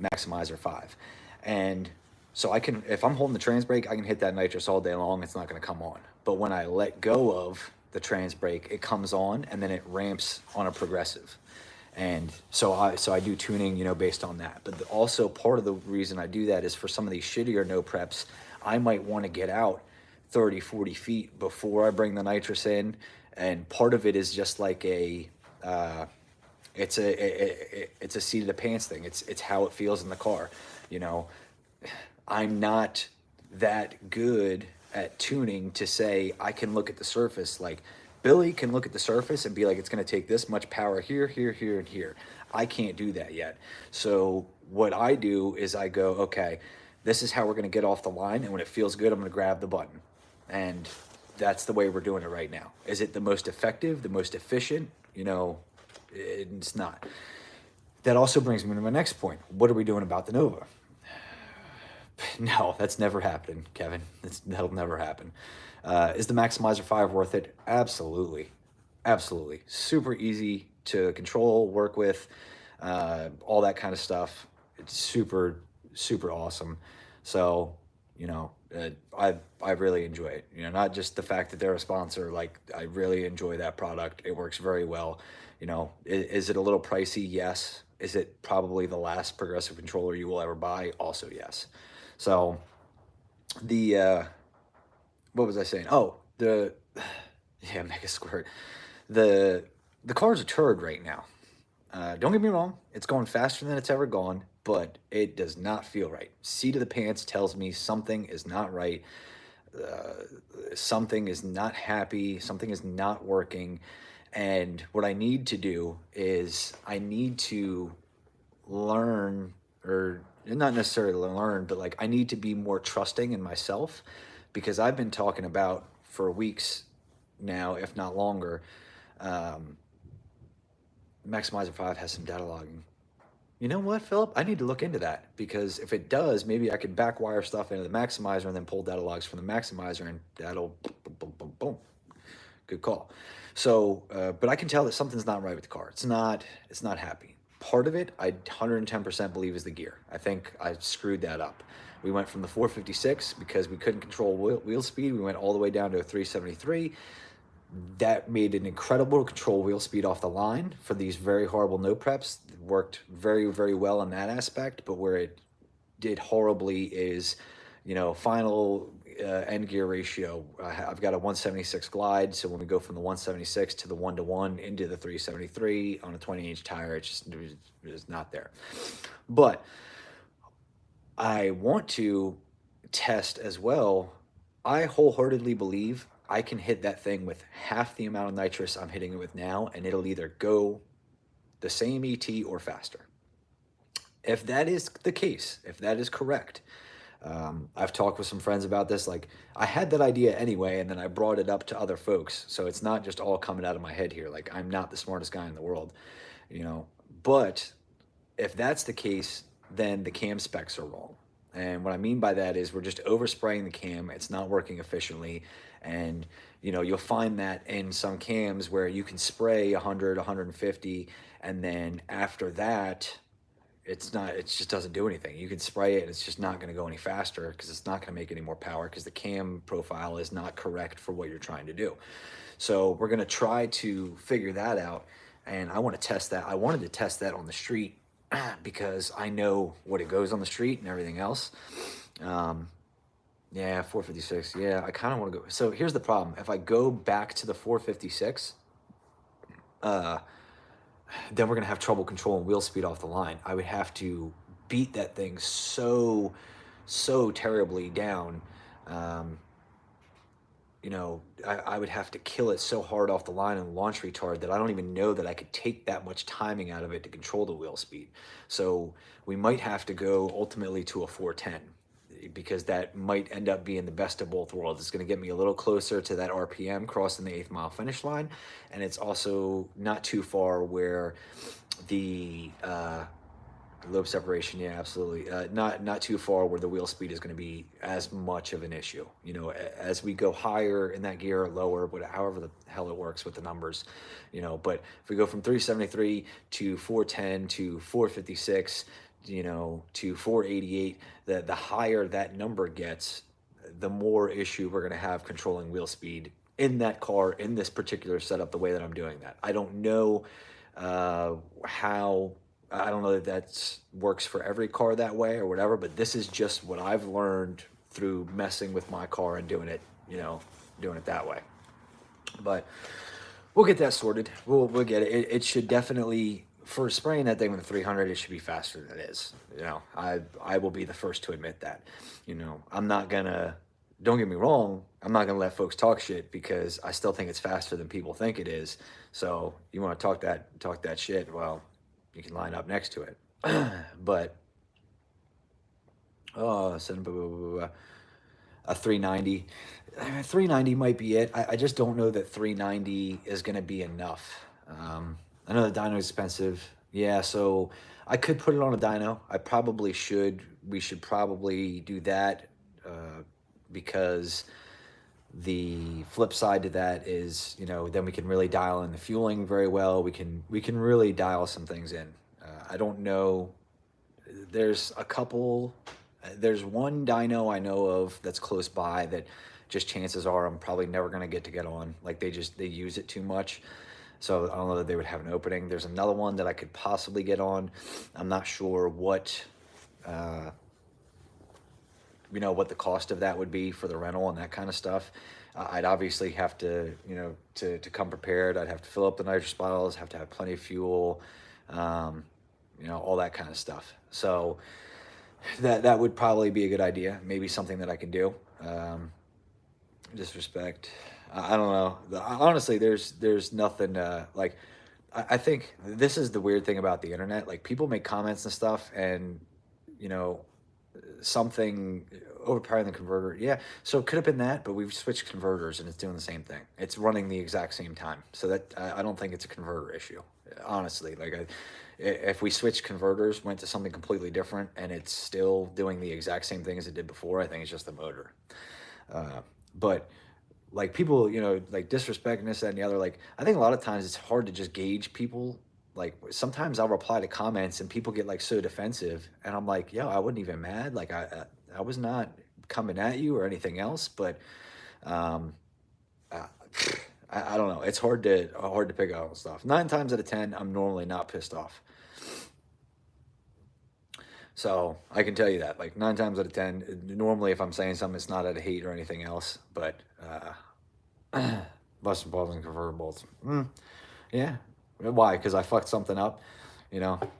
Maximizer 5. And so I can, if I'm holding the trans brake, I can hit that nitrous all day long. It's not going to come on. But when I let go of the trans brake, it comes on, and then it ramps on a progressive. And so I do tuning, you know, based on that. But also part of the reason I do that is for some of these shittier no preps, I might want to get out 30, 40 feet before I bring the nitrous in. And part of it is just like it's a seat of the pants thing. It's how it feels in the car. You know, I'm not that good at tuning to say I can look at the surface. Like Billy can look at the surface and be like, it's going to take this much power here, here, here, and here. I can't do that yet. So what I do is I go, okay, this is how we're going to get off the line. And when it feels good, I'm going to grab the button. And that's the way we're doing it right now. Is it the most effective, the most efficient? You know, it's not. That also brings me to my next point. What are we doing about the Nova? No, that's never happened, Kevin. That'll never happen. Is the Maximizer 5 worth it? Absolutely. Absolutely. Super easy to control, work with, all that kind of stuff. It's super, super awesome. So, you know, I really enjoy it. You know, not just the fact that they're a sponsor, like, I really enjoy that product. It works very well. You know, is it a little pricey? Yes. Is it probably the last progressive controller you will ever buy? Also, yes. So the what was I saying? Oh, the yeah, Mega Squirt. The the car's a turd right now. Don't get me wrong, it's going faster than it's ever gone, but it does not feel right. Seat of the pants tells me something is not right. Something is not happy. Something is not working. And what I need to do is I need to learn, or not necessarily learn, but like I need to be more trusting in myself, because I've been talking about for weeks now, if not longer. um, Maximizer 5 has some data logging. You know what, Philip? I need to look into that, because if it does, maybe I could backwire stuff into the Maximizer and then pull data logs from the Maximizer, and that'll boom, boom, boom, boom. Good call. So, but I can tell that something's not right with the car. It's not happy. Part of it, I 110% believe, is the gear. I think I screwed that up. We went from the 456 because we couldn't control wheel speed. We went all the way down to a 373. That made an incredible control wheel speed off the line for these very horrible no preps. It worked very, very well in that aspect, but where it did horribly is, you know, final end gear ratio. I've got a 176 glide, so when we go from the 176 to the 1-to-1 into the 373 on a 20-inch tire, it's just not there. But I want to test as well. I wholeheartedly believe I can hit that thing with half the amount of nitrous I'm hitting it with now, and it'll either go the same ET or faster. If that is the case, if that is correct, I've talked with some friends about this. Like, I had that idea anyway, and then I brought it up to other folks. So it's not just all coming out of my head here. Like, I'm not the smartest guy in the world, you know. But if that's the case, then the cam specs are wrong. And what I mean by that is we're just overspraying the cam. It's not working efficiently. And, you know, you'll find that in some cams where you can spray 100, 150, and then after that, it just doesn't do anything. You can spray it and it's just not going to go any faster, because it's not going to make any more power, because the cam profile is not correct for what you're trying to do. So we're going to try to figure that out. And I want to test that. I wanted to test that on the street because I know what it goes on the street and everything else. Yeah, 456. Yeah, I kind of want to go. So here's the problem. If I go back to the 456, then we're going to have trouble controlling wheel speed off the line. I would have to beat that thing so terribly down. You know, I would have to kill it so hard off the line and launch retard that I don't even know that I could take that much timing out of it to control the wheel speed. So we might have to go ultimately to a 410, because that might end up being the best of both worlds. It's going to get me a little closer to that RPM crossing the 8th mile finish line, and it's also not too far where the lobe separation, yeah, absolutely, not too far where the wheel speed is going to be as much of an issue. You know, as we go higher in that gear or lower, however the hell it works with the numbers, you know. But if we go from 373 to 410 to 456, you know, to 488, the higher that number gets, the more issue we're going to have controlling wheel speed in that car, in this particular setup, the way that I'm doing that. I don't know how. I don't know that works for every car that way or whatever, but this is just what I've learned through messing with my car and doing it, you know, doing it that way. But we'll get that sorted. We'll get it. It should definitely, for spraying that thing with a 300, it should be faster than it is. You know, I will be the first to admit that. You know, I'm not gonna. Don't get me wrong. I'm not gonna let folks talk shit, because I still think it's faster than people think it is. So you want to talk that shit? Well, you can line up next to it. But a 390. 390 might be it. I just don't know that 390 is going to be enough. I know the dyno is expensive. Yeah, so I could put it on a dyno. I probably should. We should probably do that, because the flip side to that is, then we can really dial in the fueling very well. We can really dial some things in. I don't know. There's a couple. There's one dyno I know of that's close by that just chances are I'm probably never gonna get on. Like they use it too much. So I don't know that they would have an opening. There's another one that I could possibly get on. I'm not sure uh, what the cost of that would be for the rental and that kind of stuff. I'd obviously have to, to come prepared. I'd have to fill up the nitrous bottles, have to have plenty of fuel, um, all that kind of stuff. So that would probably be a good idea. Maybe something that I can do. Disrespect. I don't know. Honestly, there's nothing like. I think this is the weird thing about the internet. Like people make comments and stuff, and you know something overpowering the converter. Yeah, so it could have been that, but we've switched converters and it's doing the same thing. It's running the exact same time. So that I don't think it's a converter issue. Honestly, like if we switch converters, went to something completely different, and it's still doing the exact same thing as it did before, I think it's just the motor. But like people, like disrespecting this, that, and the other. Like I think a lot of times it's hard to just gauge people. Like sometimes I'll reply to comments and people get like so defensive, and I'm like, yo, I wasn't even mad. Like I was not coming at you or anything else, but um, I, I don't know. It's hard to pick out on stuff. 9 times out of 10, I'm normally not pissed off. So I can tell you that, like 9 times out of 10, normally if I'm saying something, it's not out of hate or anything else. But busting balls and convertibles, yeah. Why? Because I fucked something up,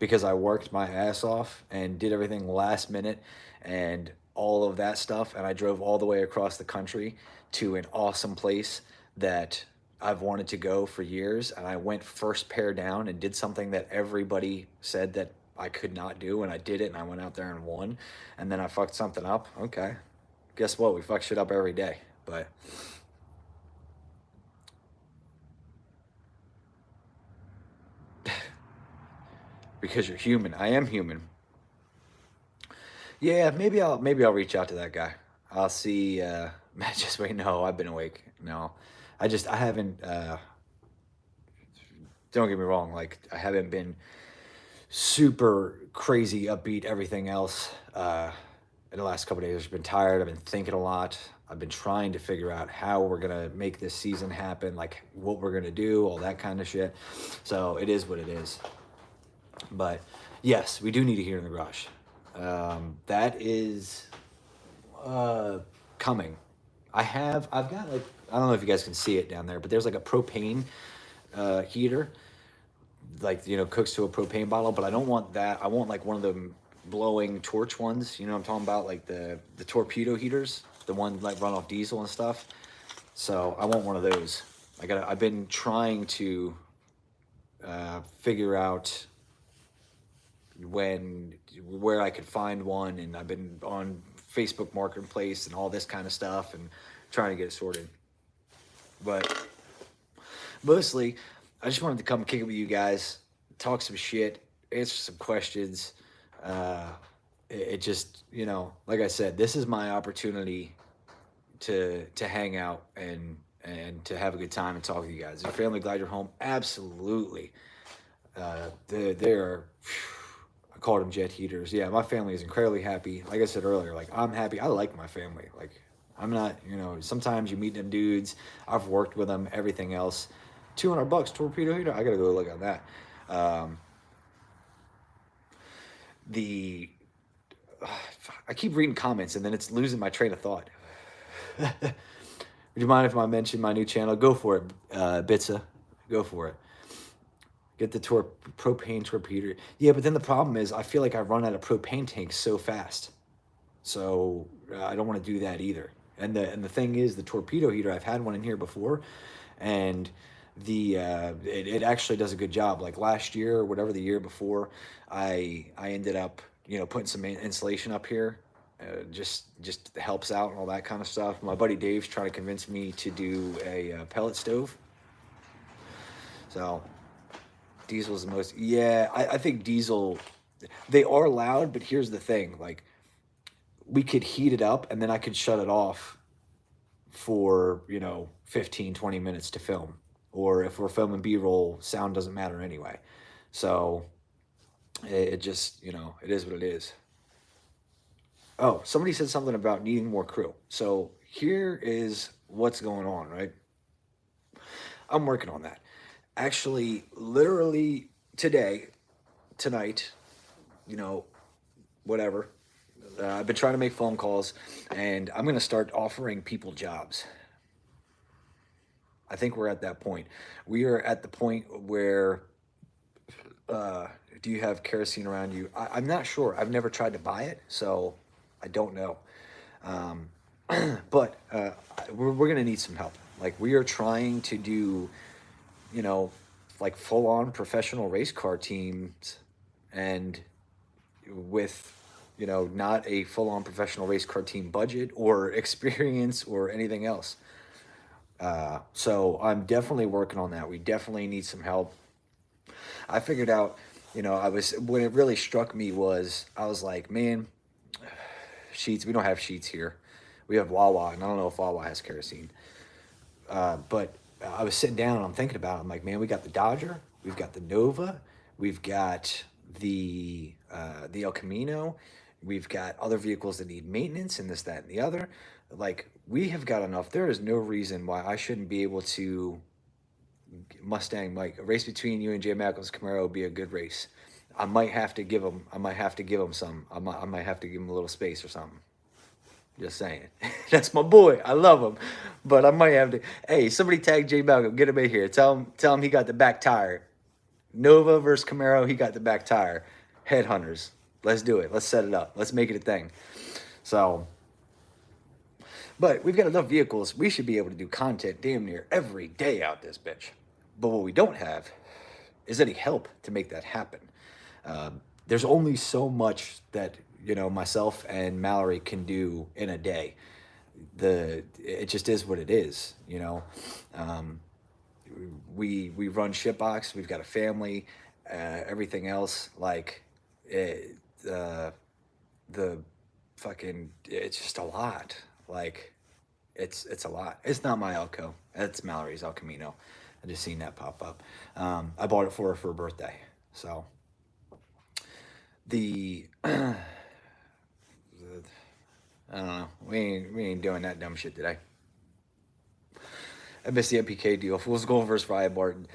because I worked my ass off and did everything last minute and all of that stuff, and I drove all the way across the country to an awesome place that I've wanted to go for years, and I went first pair down and did something that everybody said that I could not do, and I did it, and I went out there and won, and then I fucked something up. Okay, guess what? We fuck shit up every day, but because you're human, I am human. Yeah, maybe I'll reach out to that guy. I'll see. Just wait. No, I've been awake. No, I haven't. Don't get me wrong. Like I haven't been super crazy upbeat. Everything else. In the last couple of days, I've been tired. I've been thinking a lot. I've been trying to figure out how we're gonna make this season happen. Like what we're gonna do, all that kind of shit. So it is what it is. But yes, we do need to hear in the garage. That is coming. I've got like, I don't know if you guys can see it down there, but there's like a propane heater, like, cooks to a propane bottle, but I don't want that. I want like one of them blowing torch ones. You know what I'm talking about? Like the torpedo heaters, the one like run off diesel and stuff. So I want one of those. I've been trying to figure out where I could find one, and I've been on Facebook Marketplace and all this kind of stuff and trying to get it sorted. But mostly, I just wanted to come kick it with you guys, talk some shit, answer some questions. It just, like I said, this is my opportunity to hang out and to have a good time and talk with you guys. Is your family glad you're home? Absolutely. They're I called them jet heaters. Yeah, my family is incredibly happy. Like I said earlier, like I'm happy. I like my family. Like I'm not, sometimes you meet them dudes. I've worked with them, everything else. $200 torpedo heater. I gotta go look at that. The I keep reading comments and then it's losing my train of thought. Would you mind if I mention my new channel? Go for it, Bitsa. Go for it. Get the propane torpedo. Yeah, but then the problem is I feel like I run out of propane tanks so fast. So I don't want to do that either. And the thing is, the torpedo heater, I've had one in here before, and it actually does a good job. Like last year or whatever, the year before, I ended up putting some insulation up here. Just helps out and all that kind of stuff. My buddy Dave's trying to convince me to do a pellet stove. So diesel is the most. Yeah, I think diesel They are loud, but here's the thing, like, we could heat it up and then I could shut it off for, 15, 20 minutes to film. Or if we're filming B-roll, sound doesn't matter anyway. So it just, it is what it is. Oh, somebody said something about needing more crew. So here is what's going on, right? I'm working on that. Actually, literally today, tonight, you know, whatever. I've been trying to make phone calls, and I'm going to start offering people jobs. I think we're at that point. We are at the point where, do you have kerosene around you? I'm not sure. I've never tried to buy it, so I don't know. Um, but we're going to need some help. Like, we are trying to do, you know, like full on professional race car teams, and with, not a full on professional race car team budget or experience or anything else. So I'm definitely working on that. We definitely need some help. I figured out, when it really struck me was, I was like, man, sheets, we don't have sheets here. We have Wawa, and I don't know if Wawa has kerosene. But I was sitting down and I'm thinking about it. I'm like, man, we got the Dodger, we've got the Nova, we've got the El Camino, we've got other vehicles that need maintenance and this, that, and the other. Like, we have got enough. There is no reason why I shouldn't be able to Mustang. Like, a race between you and J Mackle's Camaro would be a good race. I might have to give him. I might have to give him some. I might have to give him a little space or something. Just saying. That's my boy. I love him. But I might have to. Hey, somebody tag J Malcolm. Get him in here. Tell him he got the back tire. Nova versus Camaro. He got the back tire. Headhunters. Let's do it. Let's set it up. Let's make it a thing. So, but we've got enough vehicles. We should be able to do content damn near every day out this bitch. But what we don't have is any help to make that happen. There's only so much that myself and Mallory can do in a day. It just is what it is. Um, we run shitbox. We've got a family. Everything else, like, the fucking, it's just a lot. Like, it's a lot. It's not my Elko. It's Mallory's El Camino. I just seen that pop up. I bought it for her for her birthday. So the I don't know. We ain't doing that dumb shit today. I missed the NPK deal. Fool's Gold versus Ryan Martin.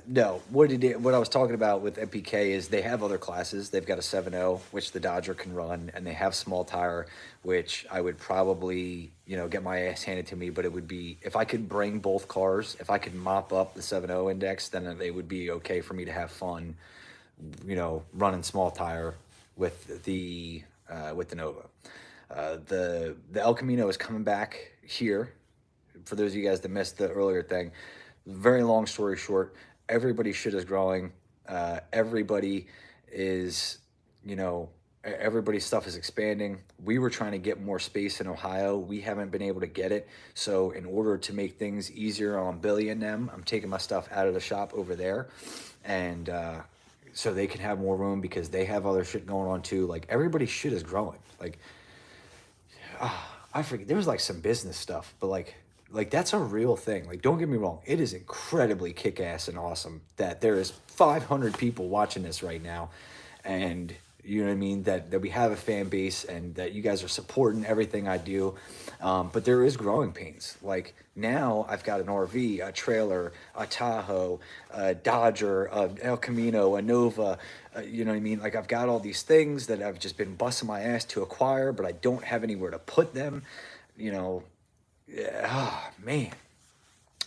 No, what I was talking about with NPK is they have other classes. They've got a 7.0, which the Dodger can run, and they have small tire, which I would probably, get my ass handed to me. But it would be, if I could bring both cars, if I could mop up the 7.0 index, then they would be okay for me to have fun, running small tire with the Nova. The El Camino is coming back here. For those of you guys that missed the earlier thing, very long story short, everybody's shit is growing. Everybody is, everybody's stuff is expanding. We were trying to get more space in Ohio. We haven't been able to get it. So in order to make things easier on Billy and them, I'm taking my stuff out of the shop over there. And so they can have more room because they have other shit going on too. Like, everybody's shit is growing. Like, I forget, there was like some business stuff, but like that's a real thing. Like, don't get me wrong, it is incredibly kick-ass and awesome that there is 500 people watching this right now, and you know what I mean, that we have a fan base and that you guys are supporting everything I do. But there is growing pains. Like, now I've got an RV, a trailer, a Tahoe, a Dodger, a El Camino, a Nova. You know what I mean? Like, I've got all these things that I've just been busting my ass to acquire, but I don't have anywhere to put them. Yeah, oh, man.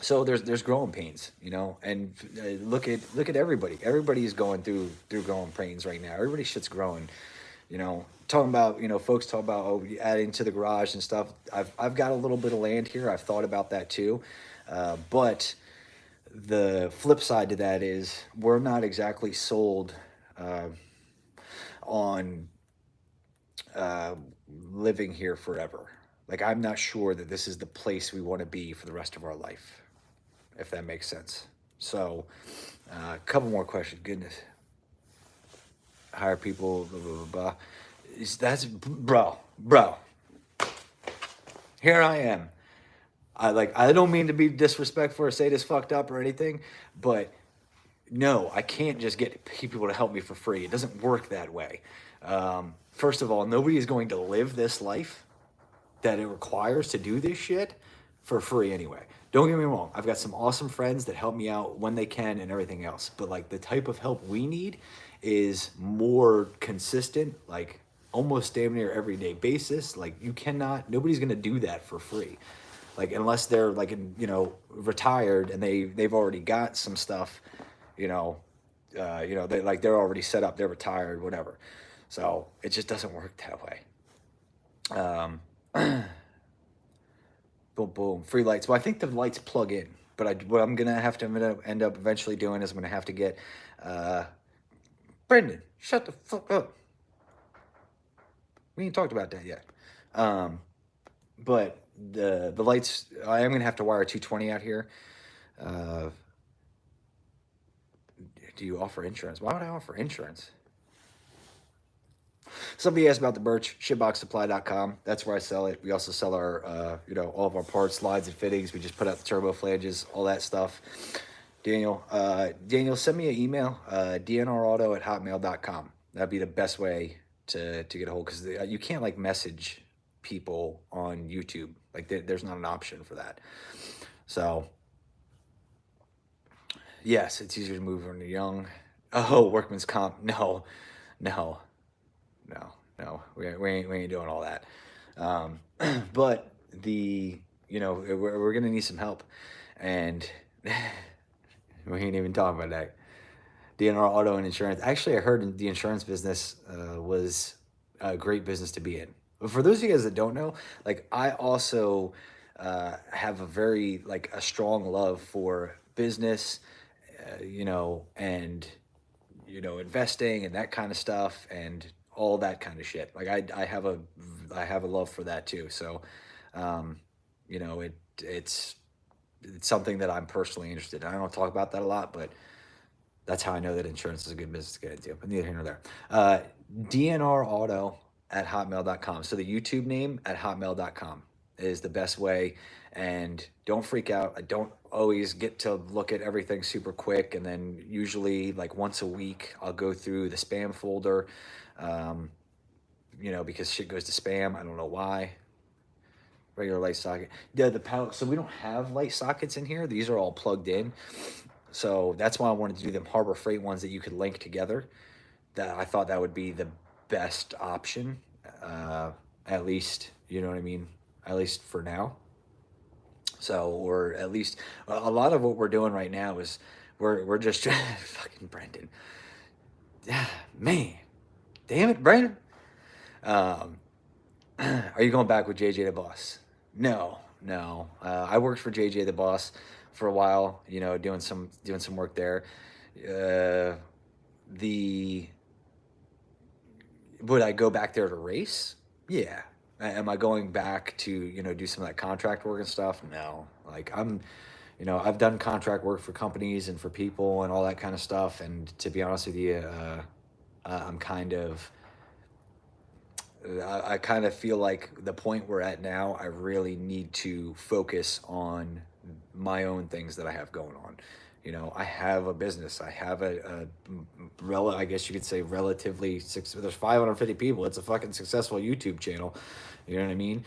So there's growing pains, and look at everybody. Everybody is going through growing pains right now. Everybody's shit's growing, Talking about, folks talk about adding to the garage and stuff. I've got a little bit of land here. I've thought about that too, but the flip side to that is we're not exactly sold on living here forever. Like, I'm not sure that this is the place we want to be for the rest of our life, if that makes sense. So, a couple more questions. Goodness. hire people, blah, blah, blah, blah. That's, bro, here I am. I don't mean to be disrespectful or say this fucked up or anything, but no, I can't just get people to help me for free. It doesn't work that way. First of all, nobody is going to live this life that it requires to do this shit for free anyway. Don't get me wrong. I've got some awesome friends that help me out when they can and everything else. But like the type of help we need is more consistent, like almost damn near everyday basis. Like nobody's gonna do that for free. Like unless they're like retired and they've already got some stuff, you know, they're already set up, they're retired, whatever. So it just doesn't work that way. Boom, boom, free lights. Well, I think the lights plug in, but what I'm gonna have to end up eventually doing is I'm gonna have to get, Brendan, shut the fuck up. We ain't talked about that yet. But the lights, I am gonna have to wire 220 out here. Do you offer insurance? Why would I offer insurance? Somebody asked about the merch, shitboxsupply.com. That's where I sell it. We also sell our, all of our parts, slides and fittings. We just put out the turbo flanges, all that stuff. Daniel, send me an email, dnrauto@hotmail.com. That'd be the best way to get a hold, because you can't like message people on YouTube. Like there's not an option for that. So yes, it's easier to move when you're young. Oh, workman's comp. No. We ain't doing all that. But we're gonna need some help, and we ain't even talking about that. DNR Auto and Insurance. Actually, I heard the insurance business was a great business to be in. But for those of you guys that don't know, like I also have a strong love for business, and investing and that kind of stuff and all that kind of shit. Like I have a love for that too. So, it's something that I'm personally interested in. I don't talk about that a lot, but that's how I know that insurance is a good business to get into. But neither here nor there. DNRauto@hotmail.com. So the YouTube name at hotmail.com is the best way. And don't freak out. I don't always get to look at everything super quick. And then usually like once a week, I'll go through the spam folder, because shit goes to spam. I don't know why. Regular light socket. Yeah, the power. So we don't have light sockets in here. These are all plugged in. So that's why I wanted to do them Harbor Freight ones that you could link together. That I thought that would be the best option, at least, you know what I mean? At least for now. So, or at least a lot of what we're doing right now is we're just fucking Brendan. Man, damn it, Brendan. Are you going back with JJ the Boss? No. I worked for JJ the Boss for a while, doing some work there. Would I go back there to race? Yeah. Am I going back to, do some of that contract work and stuff? No. Like I've done contract work for companies and for people and all that kind of stuff. And to be honest with you, I'm I kind of feel like the point we're at now, I really need to focus on my own things that I have going on. I have a business. I have I guess you could say relatively, there's 550 people. It's a fucking successful YouTube channel. You know what I mean?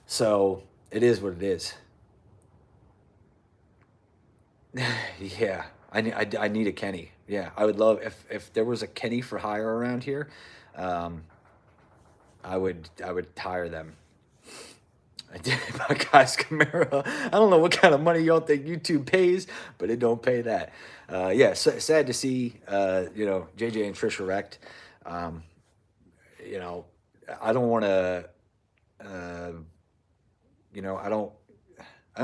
So it is what it is. Yeah, I need a Kenny. Yeah, I would love if there was a Kenny for hire around here. I would hire them. I did my guy's Camaro. I don't know what kind of money y'all think YouTube pays, but it don't pay that. Yeah, sad to see, JJ and Trisha wrecked. I don't want to, I don't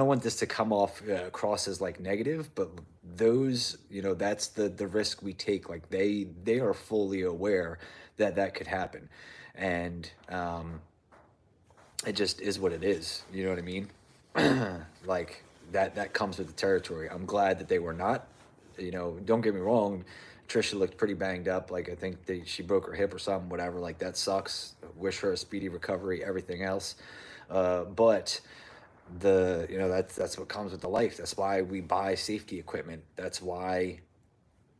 want this to come off across as like negative, but those, that's the risk we take. Like they are fully aware that could happen, and it just is what it is. You know what I mean? Like that comes with the territory. I'm glad that they were not. Don't get me wrong. Trisha looked pretty banged up. Like, I think she broke her hip or something, whatever. Like, that sucks. Wish her a speedy recovery, everything else. But that's what comes with the life. That's why we buy safety equipment. That's why,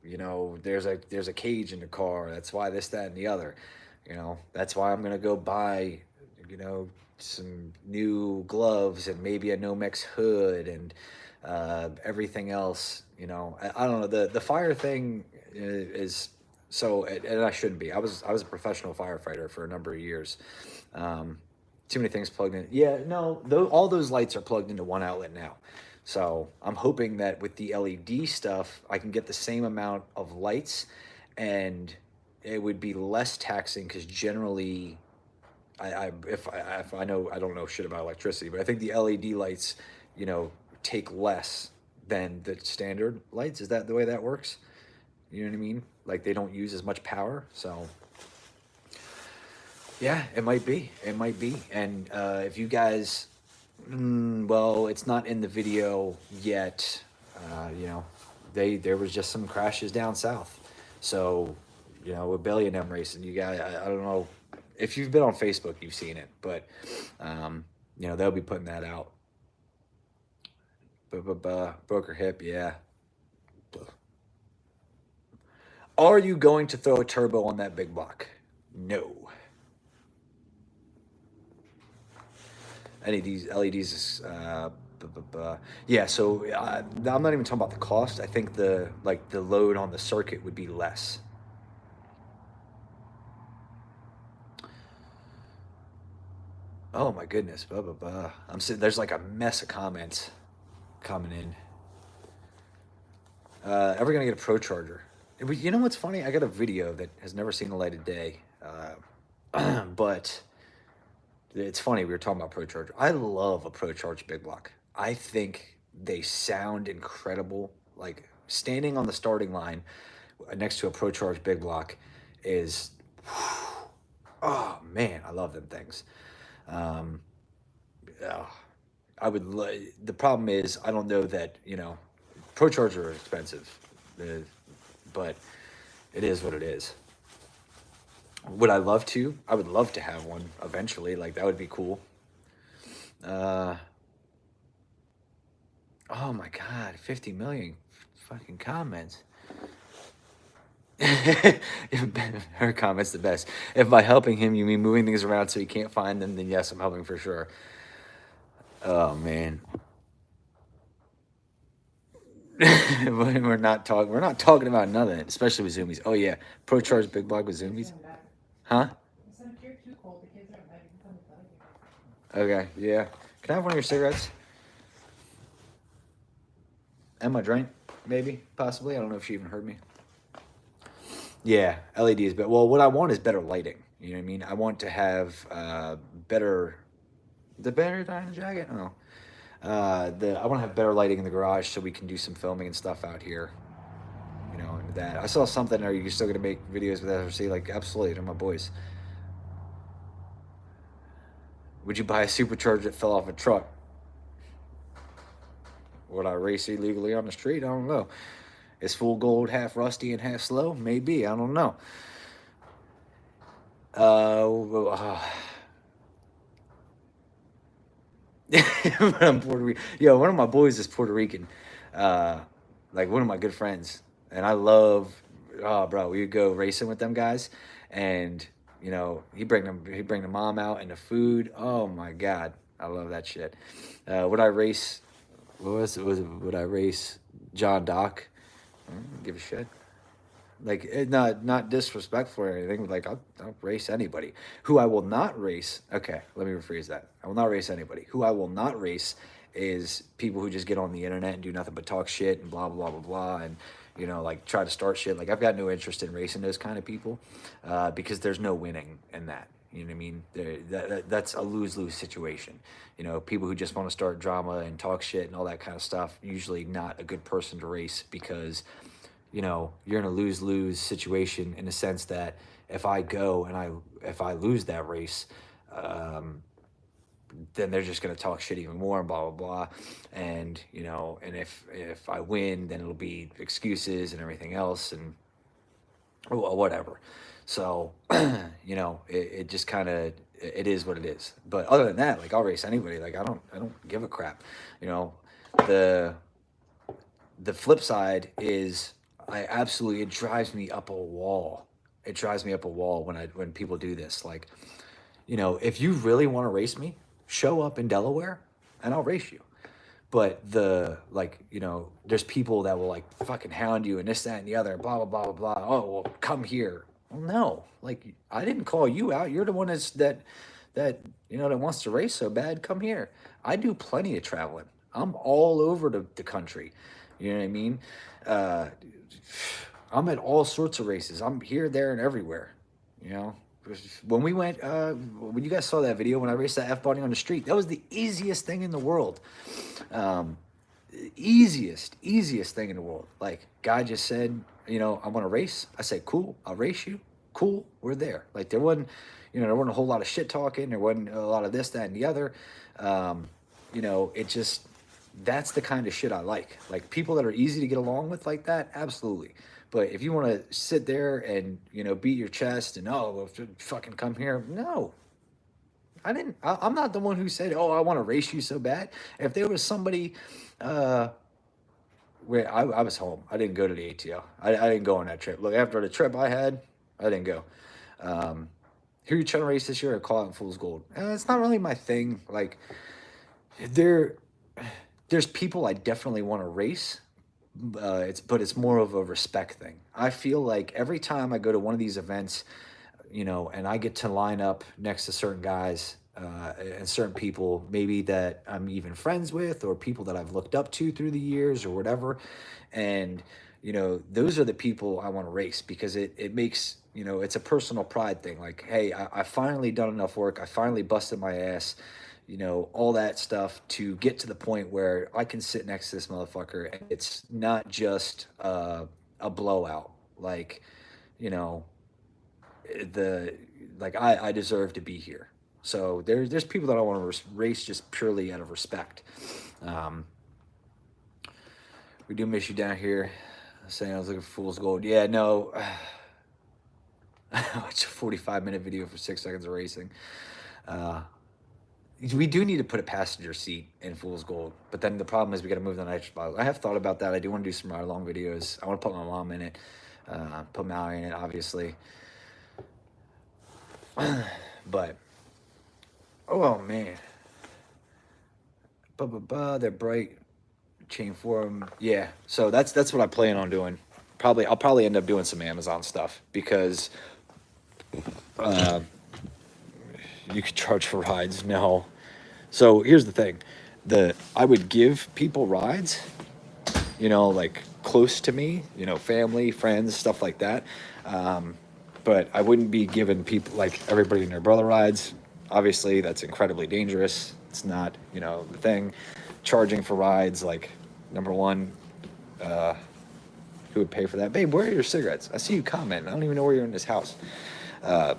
there's a cage in the car. That's why this, that, and the other. That's why I'm gonna go buy, some new gloves and maybe a Nomex hood and everything else. I don't know. The fire thing is so, and I shouldn't be. I was a professional firefighter for a number of years. Um, Too many things plugged in. Yeah, no, all those lights are plugged into one outlet now. So I'm hoping that with the LED stuff, I can get the same amount of lights, and it would be less taxing because generally, if I know, I don't know shit about electricity, but I think the LED lights, you know, take less than the standard lights. Is that the way that works? You know what I mean? Like, they don't use as much power, so yeah, it might be. It might be. And if you guys, well, it's not in the video yet. You know, there was just some crashes down south. So, with Billy and them racing, you guys, I don't know if you've been on Facebook, you've seen it, but they'll be putting that out. Broke her hip, yeah. Are you going to throw a turbo on that big block? No. Any of these LEDs, yeah. So I'm not even talking about the cost. I think the load on the circuit would be less. Oh my goodness, blah blah blah. I'm sitting there's like a mess of comments coming in. Ever gonna get a Pro Charger? You know what's funny? I got a video that has never seen the light of day, but it's funny. We were talking about Pro Charger. I love a Pro Charge big block. I think they sound incredible. Like, standing on the starting line next to a Pro Charge big block is, oh man, I love them things. Um, yeah, the problem is I don't know that Pro Charger are expensive, uh, but it is what it is. Would I love to? I would love to have one eventually. Like, that would be cool. Uh, oh my God, 50 million fucking comments. Her comment's the best. If by helping him you mean moving things around so he can't find them, then yes, I'm helping for sure. Oh man. We're not talking about nothing, especially with zoomies. Oh yeah, Pro Charge big block with zoomies. Huh? Okay, yeah. Can I have one of your cigarettes? And my drink, maybe, possibly. I don't know if she even heard me. Yeah, LEDs, but well, what I want is better lighting. You know what I mean? I want to have better. The battery die in the jacket? Oh. I want to have better lighting in the garage so we can do some filming and stuff out here. And that. I saw something. Are you still gonna make videos with SRC? Like, absolutely, they're my boys. Would you buy a supercharger that fell off a truck? Would I race illegally on the street? I don't know. Is full gold half rusty and half slow? Maybe. I don't know. I'm Puerto Rican. Yo, one of my boys is Puerto Rican. Uh, like, one of my good friends, and I love. Oh, bro, we would go racing with them guys, and he bring the mom out and the food. Oh my God, I love that shit. Would I race? What was it? Would I race John Doc? I don't give a shit. Like, not disrespectful or anything, but like, I'll race anybody. Who I will not race. Okay, let me rephrase that. I will not race anybody. Who I will not race is people who just get on the internet and do nothing but talk shit and blah blah blah blah and like, try to start shit. Like, I've got no interest in racing those kind of people, because there's no winning in that. You know what I mean? That's a lose-lose situation. People who just want to start drama and talk shit and all that kind of stuff, usually not a good person to race, because you're in a lose-lose situation, in the sense that if I go and if I lose that race, then they're just gonna talk shit even more and blah blah blah, and and if I win, then it'll be excuses and everything else, and whatever. So, it just kind of, it is what it is. But other than that, like, I'll race anybody. Like, I don't give a crap. You know, the the flip side is, it drives me up a wall. It drives me up a wall when people do this. Like, if you really want to race me, show up in Delaware and I'll race you. But there's people that will like fucking hound you and this, that, and the other, and blah, blah, blah, blah, blah. Oh, well, come here. Well, no, like, I didn't call you out. You're the one that wants to race so bad. Come here. I do plenty of traveling. I'm all over the country. You know what I mean? Uh, I'm at all sorts of races. I'm here, there, and everywhere. You know, when we went, when you guys saw that video when I raced that F body on the street, that was the easiest thing in the world. Um, easiest thing in the world. Like, guy just said, I want to race. I said, cool, I'll race you. Cool, we're there. Like, there wasn't a whole lot of shit talking. There wasn't a lot of this, that, and the other. It just, that's the kind of shit I like. Like, people that are easy to get along with like that, absolutely. But if you want to sit there and beat your chest and, oh, well, fucking come here, no, I didn't. I'm not the one who said, "Oh, I want to race you so bad." If there was somebody, uh, where I was home, I didn't go to the ATL. I didn't go on that trip. Look, after the trip I had, I didn't go. Um, who you trying to race this year? Or call out in Fool's Gold? It's not really my thing. Like, there, there's people I definitely want to race. But it's more of a respect thing. I feel like every time I go to one of these events, and I get to line up next to certain guys, and certain people, maybe that I'm even friends with, or people that I've looked up to through the years, or whatever. And, those are the people I want to race, because it makes, it's a personal pride thing. Like, hey, I finally done enough work. I finally busted my ass, all that stuff to get to the point where I can sit next to this motherfucker and it's not just a blowout. Like, you know, the I deserve to be here. So there's people that I want to race just purely out of respect. Um, we do miss you down here. Saying I was looking for Fool's Gold. Yeah, no. It's a 45-minute video for 6 seconds of racing. Uh, we do need to put a passenger seat in Fool's Gold, but then the problem is we got to move the nitrous bottle. I have thought about that. I do want to do some ride along videos. I want to put my mom in it, put Maui in it, obviously. But oh man, they're bright. Chain form, yeah. So that's what I plan on doing. I'll probably end up doing some Amazon stuff, because uh, you could charge for rides. No. So here's the thing: I would give people rides, like close to me, family, friends, stuff like that. Um, but I wouldn't be giving people, like, everybody and their brother, rides. Obviously, that's incredibly dangerous. It's not, the thing. Charging for rides, like, number one, uh, who would pay for that? Babe, where are your cigarettes? I see you comment. I don't even know where you're in this house. Uh,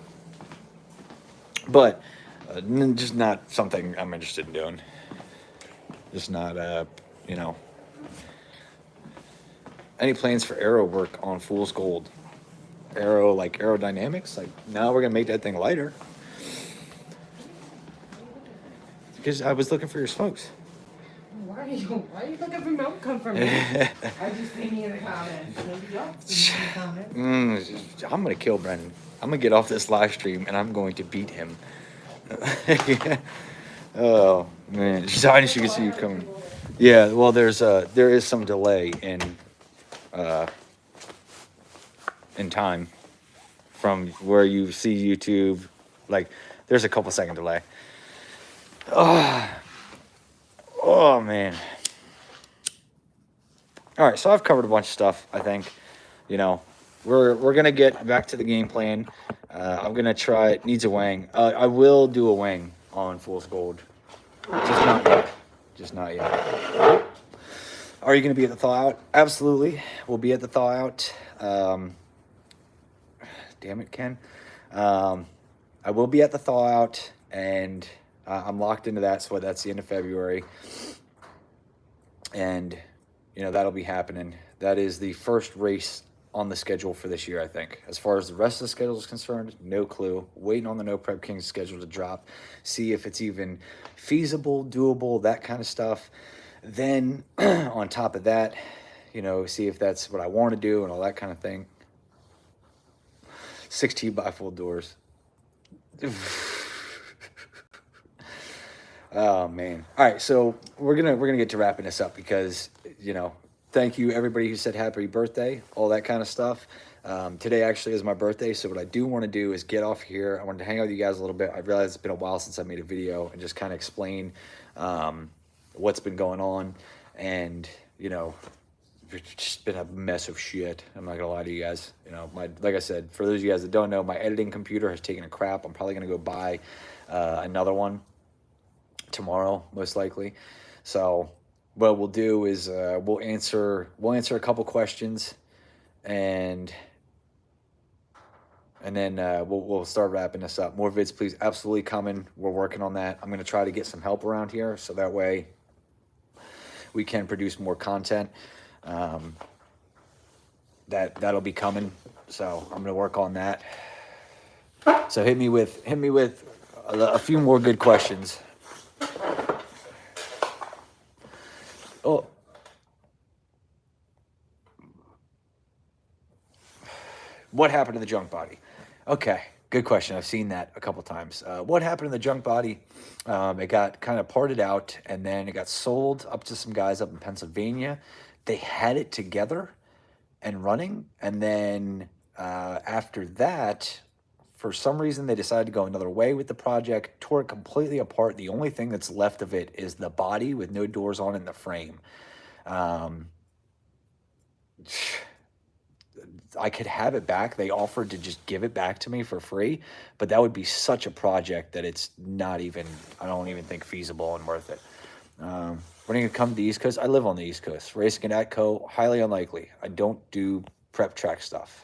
but just not something I'm interested in doing. Just not, any plans for aero work on Fool's Gold? Aero, like aerodynamics? Like, no, we're going to make that thing lighter. Because I was looking for your smokes. Why are you looking for milk come from me? I just see me in the comments. Maybe y'all see me in the comments. I'm going to kill Brendan. I'm going to get off this live stream and I'm going to beat him. Yeah. Oh, man. I just can see you coming. Yeah, well, there is some delay in time from where you see YouTube. Like, there's a couple second delay. Oh man. All right, so I've covered a bunch of stuff. I think, we're gonna get back to the game plan. I'm gonna try. It needs a wang. I will do a wang on Fool's Gold. Just not yet. Just not yet. Are you gonna be at the thaw out? Absolutely, we'll be at the thaw out. Damn it, Ken. I will be at the thaw out, and I'm locked into that. So that's the end of February, and that'll be happening. That is the first race on the schedule for this year, I think. As far as the rest of the schedule is concerned, no clue. Waiting on the No Prep Kings schedule to drop, see if it's even feasible, doable, that kind of stuff. Then on top of that, you know, see if that's what I want to do and all that kind of thing. 16 bifold doors. Oh man. All right, so we're gonna get to wrapping this up because, you know, thank you everybody who said happy birthday, all that kind of stuff. Today actually is my birthday, so what I do want to do is get off here. I wanted to hang out with you guys a little bit. I realize it's been a while since I made a video and just kind of explain what's been going on, and you know, it's just been a mess of shit. I'm not gonna lie to you guys. You know, like I said, for those of you guys that don't know, my editing computer has taken a crap. I'm probably gonna go buy another one tomorrow, most likely. So what we'll do is we'll answer a couple questions, and then we'll start wrapping this up. More vids, please, absolutely coming. We're working on that. I'm gonna try to get some help around here so that way we can produce more content. That'll be coming. So I'm gonna work on that. So hit me with a few more good questions. Oh, what happened to the junk body? Okay, good question. I've seen that a couple times. What happened to the junk body? It got kind of parted out, and then it got sold up to some guys up in Pennsylvania. They had it together and running, and then after that, for some reason, they decided to go another way with the project, tore it completely apart. The only thing that's left of it is the body with no doors on it in the frame. I could have it back. They offered to just give it back to me for free, but that would be such a project that it's not even, I don't even think feasible and worth it. When are you gonna come to the East Coast? I live on the East Coast. Racing at Atco, highly unlikely. I don't do prep track stuff.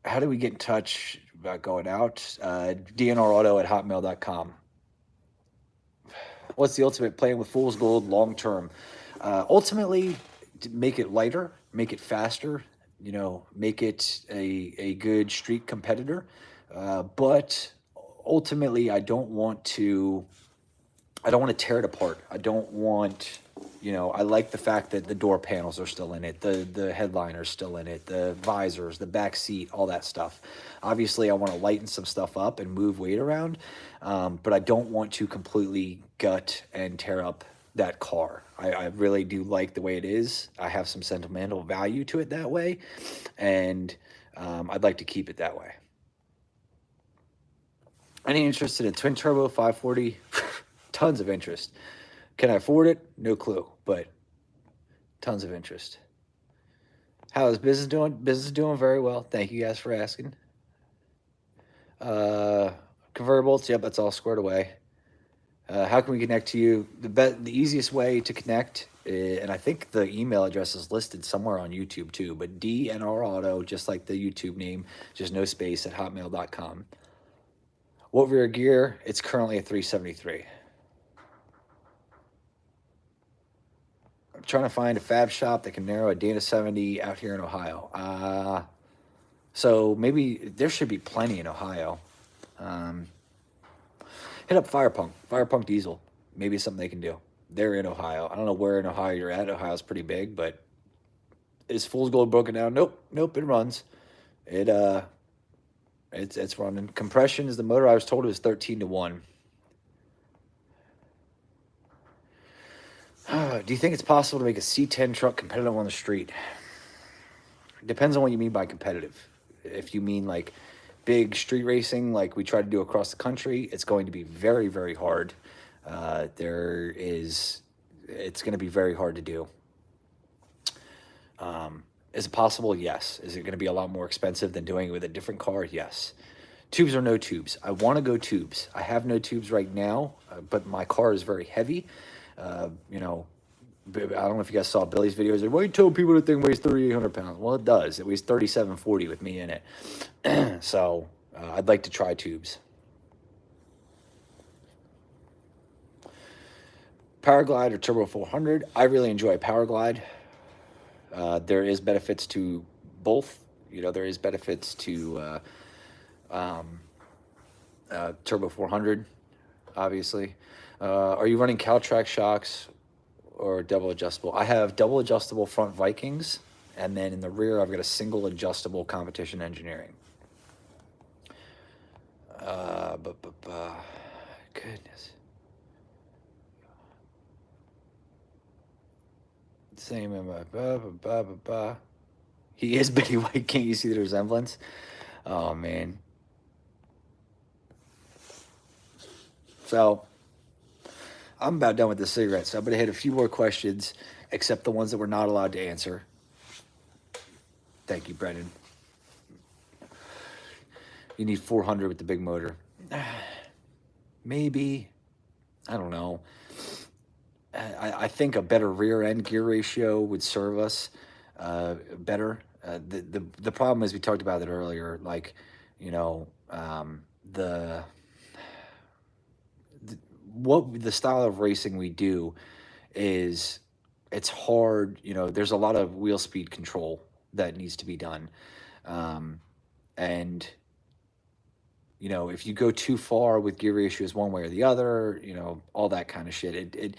How do we get in touch about going out? dnrauto@hotmail.com. What's the ultimate plan with Fool's Gold long term? Ultimately, make it lighter, make it faster, you know, make it a good street competitor. But ultimately, I don't want to tear it apart. I don't want, you know, I like the fact that the door panels are still in it, the headliner's still in it, the visors, the back seat, all that stuff. Obviously, I want to lighten some stuff up and move weight around, but I don't want to completely gut and tear up that car. I really do like the way it is. I have some sentimental value to it that way, and I'd like to keep it that way. Any interested in twin turbo 540? Tons of interest. Can I afford it? No clue, but tons of interest. How is business doing? Business is doing very well. Thank you guys for asking. Convertibles, yep, that's all squared away. How can we connect to you? The easiest way to connect, and I think the email address is listed somewhere on YouTube too, but DNRauto, just like the YouTube name, just no space, at hotmail.com. What rear gear? It's currently a 373. I'm trying to find a fab shop that can narrow a Dana 70 out here in Ohio. So maybe there should be plenty in Ohio. Hit up Firepunk Diesel. Maybe it's something they can do. They're in Ohio. I don't know where in Ohio you're at. Ohio's pretty big, but is Fool's Gold broken down? Nope, it runs. It's running. Compression is the motor. I was told it was 13-1. Do you think it's possible to make a C10 truck competitive on the street? Depends on what you mean by competitive. If you mean like big street racing like we try to do across the country, it's going to be very, very hard. It's going to be very hard to do. Is it possible? Yes. Is it going to be a lot more expensive than doing it with a different car? Yes. Tubes or no tubes? I want to go tubes. I have no tubes right now, but my car is very heavy. You know, I don't know if you guys saw Billy's videos. Why you tell people the thing weighs 3,800 pounds? Well, it does. It weighs 3,740 with me in it. So I'd like to try tubes. Powerglide or Turbo 400. I really enjoy Powerglide. There is benefits to both. There is benefits to Turbo 400, obviously. Are you running Caltrack shocks or double adjustable? I have double adjustable front Vikings, and then in the rear, I've got a single adjustable competition engineering. Goodness. Same in my He is Betty White. Can't you see the resemblance? Oh man. So I'm about done with the cigarettes. So I'm gonna hit a few more questions, except the ones that we're not allowed to answer. Thank you, Brendan. You need 400 with the big motor. Maybe. I don't know. I think a better rear end gear ratio would serve us better. The problem is we talked about it earlier. Like, the what the style of racing we do is it's hard. There's a lot of wheel speed control that needs to be done, and if you go too far with gear ratios one way or the other, all that kind of shit.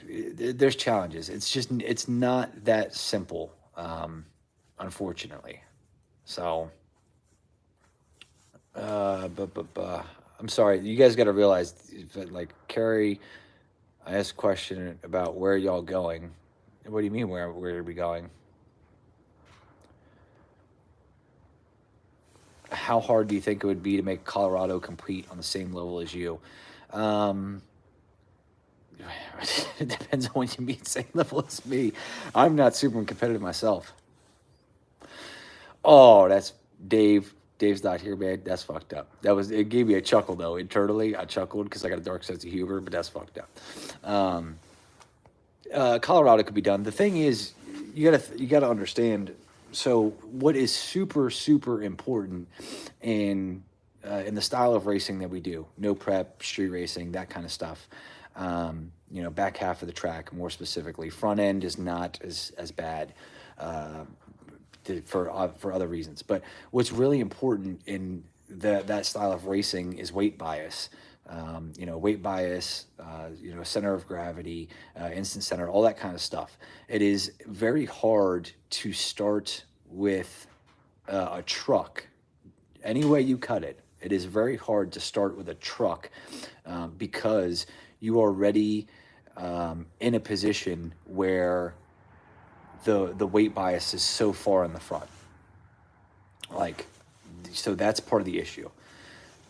There's challenges. It's not that simple, unfortunately. So, I'm sorry. You guys got to realize that, like, Carrie, I asked a question about where y'all going. What do you mean, where are we going? How hard do you think it would be to make Colorado compete on the same level as you? It depends on what you mean, same level as me. I'm not super competitive myself. Oh, that's Dave. Dave's not here, man. That's fucked up. It gave me a chuckle though. Internally, I chuckled because I got a dark sense of humor, but that's fucked up. Colorado could be done. The thing is, you gotta understand. So, what is super super important in the style of racing that we do? No prep, street racing, that kind of stuff. Back half of the track, more specifically, front end is not as bad. For other reasons. But what's really important in that style of racing is weight bias. Weight bias, center of gravity, instant center, all that kind of stuff. It is very hard to start with a truck. Any way you cut it, it is very hard to start with a truck because you are already in a position where the weight bias is so far in the front. So that's part of the issue.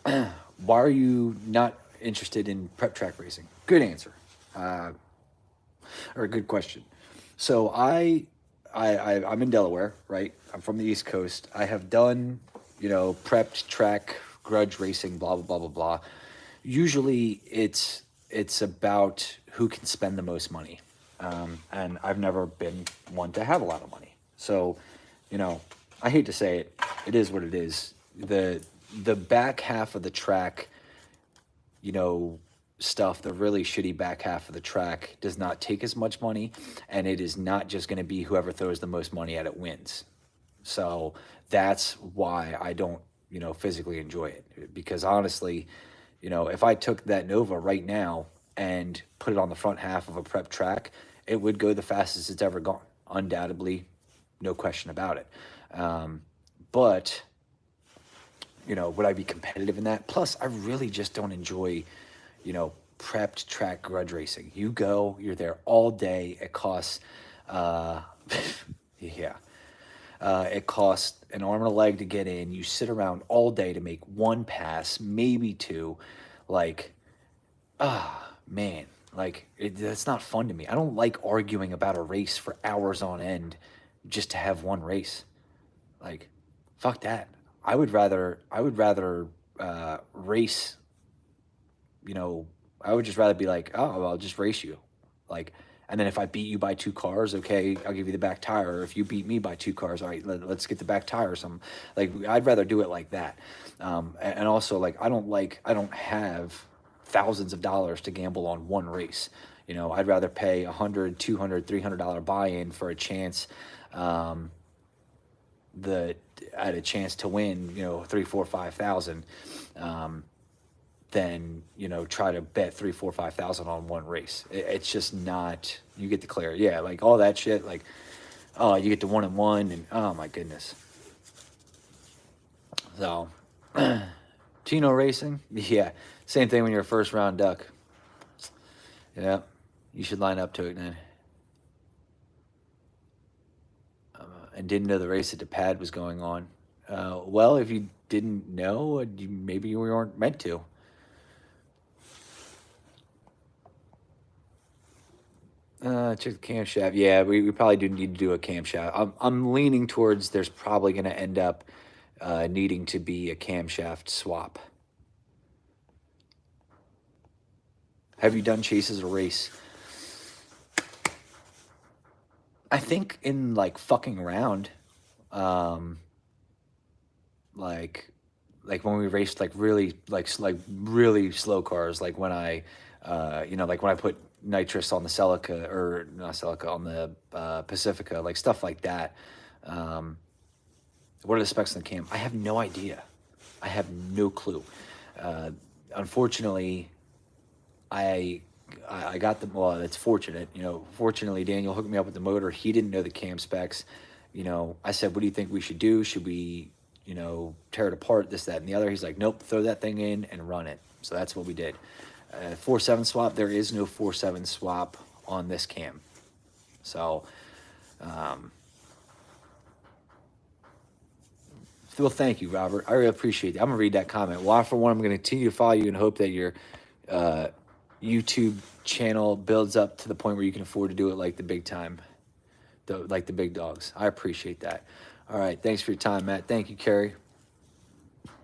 Why are you not interested in prep track racing? Good answer, or a good question. So I'm in Delaware, right? I'm from the East Coast. I have done, prepped track, grudge racing, blah blah blah blah blah. Usually, it's about who can spend the most money. And I've never been one to have a lot of money. So, I hate to say it, it is what it is. The back half of the track, stuff, the really shitty back half of the track does not take as much money, and it is not just going to be whoever throws the most money at it wins. So that's why I don't, physically enjoy it. Because honestly, if I took that Nova right now and put it on the front half of a prep track, it would go the fastest it's ever gone, undoubtedly, no question about it. But, would I be competitive in that? Plus, I really just don't enjoy, prepped track grudge racing. You go, you're there all day. It costs, yeah. It costs an arm and a leg to get in. You sit around all day to make one pass, maybe two. Man, that's not fun to me. I don't like arguing about a race for hours on end just to have one race. Fuck that. I would rather race. I would just rather be like, oh, well, I'll just race you, and then if I beat you by 2 cars, okay, I'll give you the back tire. Or if you beat me by 2 cars, all right, let's get the back tire or something. I'd rather do it like that. And also, I don't have thousands of dollars to gamble on one race. You know, I'd rather pay $100, $200, $300 buy-in for a chance, the I had a chance to win, you know, 3, 4, 5,000, than, you know, try to bet 3, 4, 5,000 on one race. It's just not. You get to clear, yeah, like all that shit, like, oh, you get to 1 and 1, and oh my goodness. So, Tino Racing, yeah, same thing when you're a first round duck. Yeah, you should line up to it, man. And didn't know the race at the pad was going on. Well, if you didn't know, maybe you weren't meant to. Check the camshaft. Yeah, we probably do need to do a camshaft. I'm leaning towards there's probably going to end up needing to be a camshaft swap. Have you done chases a race? I think in like fucking round, like when we raced like really like really slow cars, like when I, you know, like when I put nitrous on the Celica, or not Celica, on the Pacifica, like stuff like that. What are the specs on the cam? I have no idea. I have no clue. Unfortunately, I got the, well, it's fortunate, you know, fortunately Daniel hooked me up with the motor. He didn't know the cam specs. You know, I said, what do you think we should do? Should we, you know, tear it apart, this, that, and the other? He's like, nope, throw that thing in and run it. So that's what we did. 4.7 swap, there is no 4.7 swap on this cam. So, well, thank you, Robert. I really appreciate it. I'm going to read that comment. Well, for one, I'm going to continue to follow you and hope that your YouTube channel builds up to the point where you can afford to do it like the big time, like the big dogs. I appreciate that. All right. Thanks for your time, Matt. Thank you, Carrie.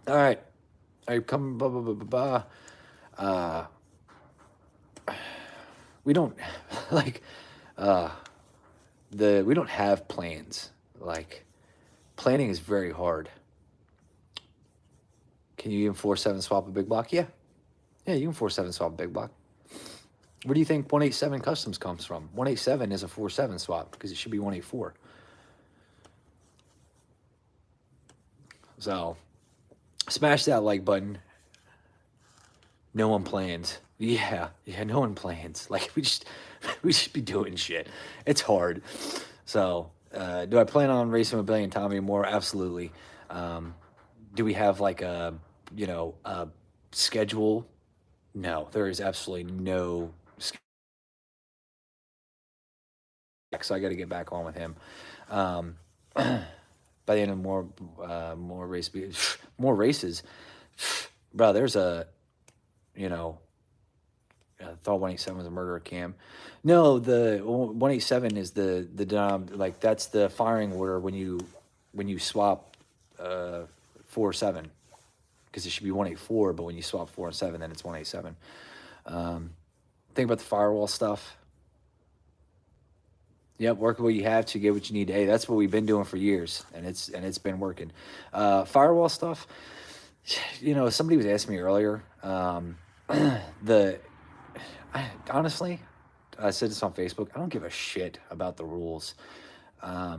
All right. Are you coming? Blah, blah, blah, blah, blah. We don't like we don't have plans. Like, planning is very hard. Can you even 4.7 swap a big block? Yeah. Yeah, you can 4.7 swap a big block. Where do you think 187 Customs comes from? 187 is a 4.7 swap because it should be 184. So, smash that like button. No one plans. Yeah, no one plans. Like, we should be doing shit. It's hard. So, do I plan on racing with Billy and Tommy more? Absolutely. Do we have like a, you know, a schedule? No, there is absolutely no schedule. So I got to get back on with him. By the end of more races, bro. There's a, you know, I thought 187 was a murderer cam. No, the 187 is the like that's the firing order when you swap 4.7, because it should be 184, but when you swap 4 and 7, then it's 187. Think about the firewall stuff. Yep, work what you have to get what you need. Hey, that's what we've been doing for years, and it's been working. Firewall stuff. You know, somebody was asking me earlier. Honestly, I said this on Facebook. I don't give a shit about the rules. I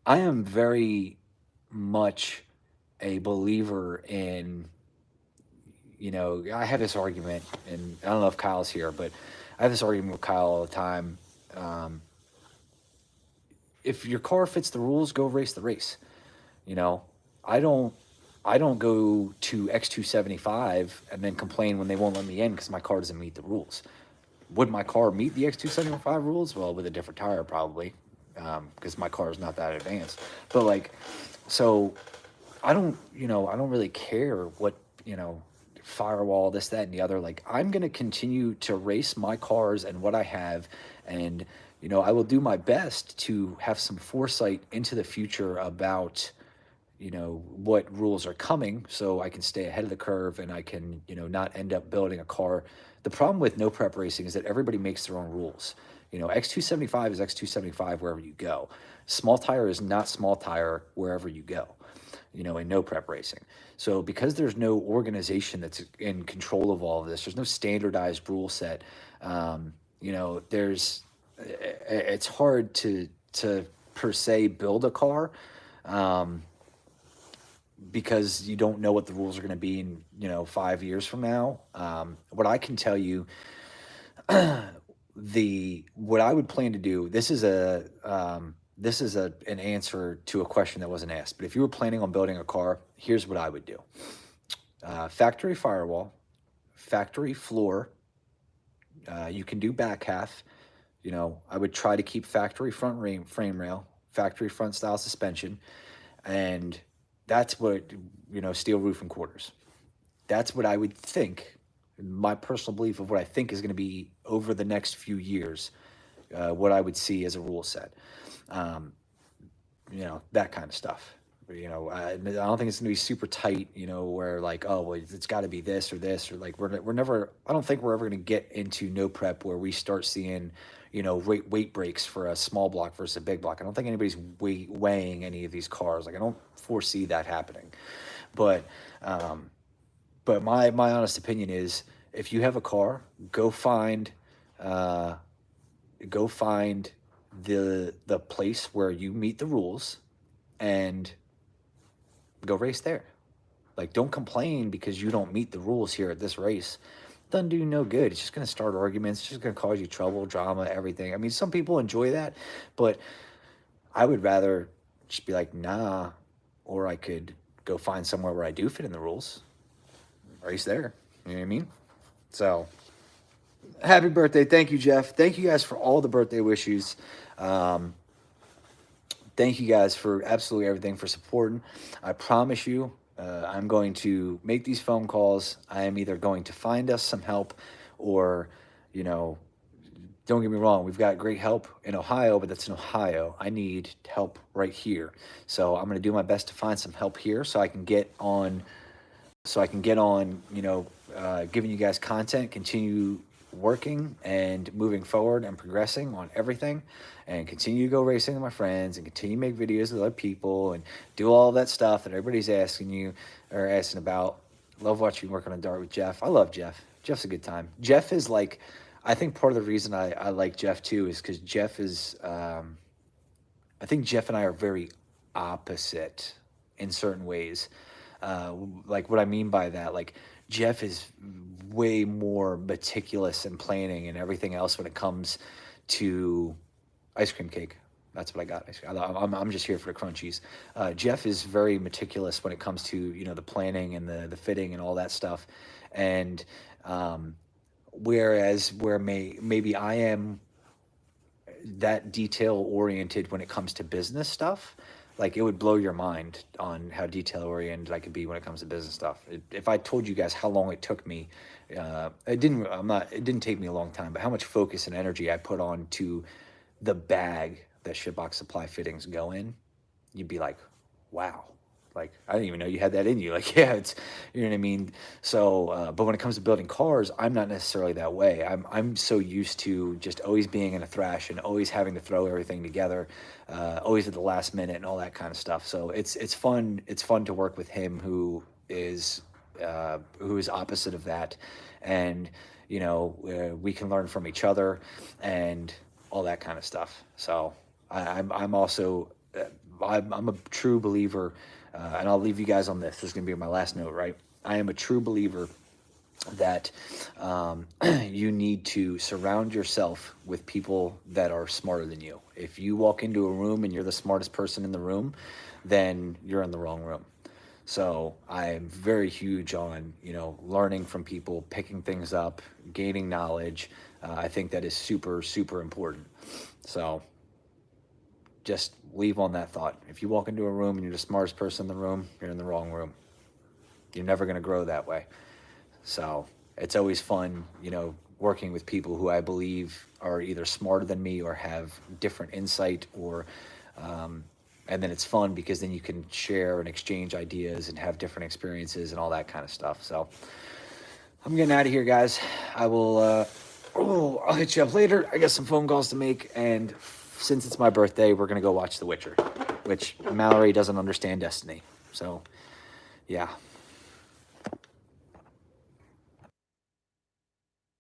am very much a believer in, you know, I have this argument, and I don't know if Kyle's here, but I have this argument with Kyle all the time. If your car fits the rules, go race the race. You know, I don't go to X275 and then complain when they won't let me in because my car doesn't meet the rules. Would my car meet the X275 rules? Well, with a different tire probably, because my car is not that advanced. But like, so I don't really care what, you know, firewall, this, that, and the other. Like, I'm going to continue to race my cars and what I have, and, you know, I will do my best to have some foresight into the future about, you know, what rules are coming, so I can stay ahead of the curve and I can, you know, not end up building a car. The problem with no prep racing is that everybody makes their own rules. You know, X275 is X275 wherever you go. Small tire is not small tire wherever you go. in no prep racing. So because there's no organization that's in control of all of this, there's no standardized rule set. There's it's hard to per se build a car, um, because you don't know what the rules are going to be in 5 years from now. What I can tell you, what I would plan to do. This is an answer to a question that wasn't asked. But if you were planning on building a car, here's what I would do: factory firewall, factory floor. You can do back half. I would try to keep factory frame rail, factory front style suspension, and that's what steel roof and quarters. That's what I would think. My personal belief of what I think is going to be over the next few years, what I would see as a rule set. Um, that kind of stuff. I don't think it's going to be super tight, where like, oh, well, it's got to be this or this, or like, we're never, I don't think we're ever going to get into no prep where we start seeing, weight breaks for a small block versus a big block. I don't think anybody's weighing any of these cars. Like, I don't foresee that happening. But, my honest opinion is, if you have a car, uh, go find the place where you meet the rules, and go race there. Like, don't complain because you don't meet the rules here at this race. Doesn't do you no good. It's just going to start arguments. It's just going to cause you trouble, drama, everything. I mean, some people enjoy that, but I would rather just be like, nah, or I could go find somewhere where I do fit in the rules, race there. You know what I mean? So, happy birthday. Thank you, Jeff. Thank you guys for all the birthday wishes. Thank you guys for absolutely everything, for supporting. I promise you, I'm going to make these phone calls. I am either going to find us some help, or, don't get me wrong, we've got great help in Ohio, but that's in Ohio. I need help right here. So I'm going to do my best to find some help here so I can get on, giving you guys content, continue working and moving forward and progressing on everything, and continue to go racing with my friends, and continue to make videos with other people, and do all that stuff that everybody's asking about. Love watching you work on a dart with Jeff. I love Jeff. Jeff's a good time. Jeff is like, I think part of the reason I like Jeff too is because Jeff is, I think Jeff and I are very opposite in certain ways. Like, what I mean by that, like, Jeff is way more meticulous in planning and everything else when it comes to ice cream cake. That's what I got. I'm just here for the crunchies. Jeff is very meticulous when it comes to the planning and the fitting and all that stuff, and whereas maybe I am that detail oriented when it comes to business stuff. Like, it would blow your mind on how detail oriented I could be when it comes to business stuff. If I told you guys how long it took me, it didn't take me a long time, but how much focus and energy I put on to the bag that Shipbox Supply fittings go in, you'd be like, wow. Like, I didn't even know you had that in you. Like, yeah, it's, you know what I mean? So, but when it comes to building cars, I'm not necessarily that way. I'm so used to just always being in a thrash and always having to throw everything together, always at the last minute and all that kind of stuff. So it's fun. It's fun to work with him, who is opposite of that, and we can learn from each other and all that kind of stuff. So I'm also I'm a true believer. And I'll leave you guys on this. This is going to be my last note, right? I am a true believer that you need to surround yourself with people that are smarter than you. If you walk into a room and you're the smartest person in the room, then you're in the wrong room. So I'm very huge on, learning from people, picking things up, gaining knowledge. I think that is super, super important. So just leave on that thought. If you walk into a room and you're the smartest person in the room, you're in the wrong room. You're never going to grow that way. So it's always fun, working with people who I believe are either smarter than me or have different insight, or, and then it's fun because then you can share and exchange ideas and have different experiences and all that kind of stuff. So I'm getting out of here, guys. I'll hit you up later. I got some phone calls to make, and since it's my birthday, we're going to go watch The Witcher, which Mallory doesn't understand Destiny. So, yeah.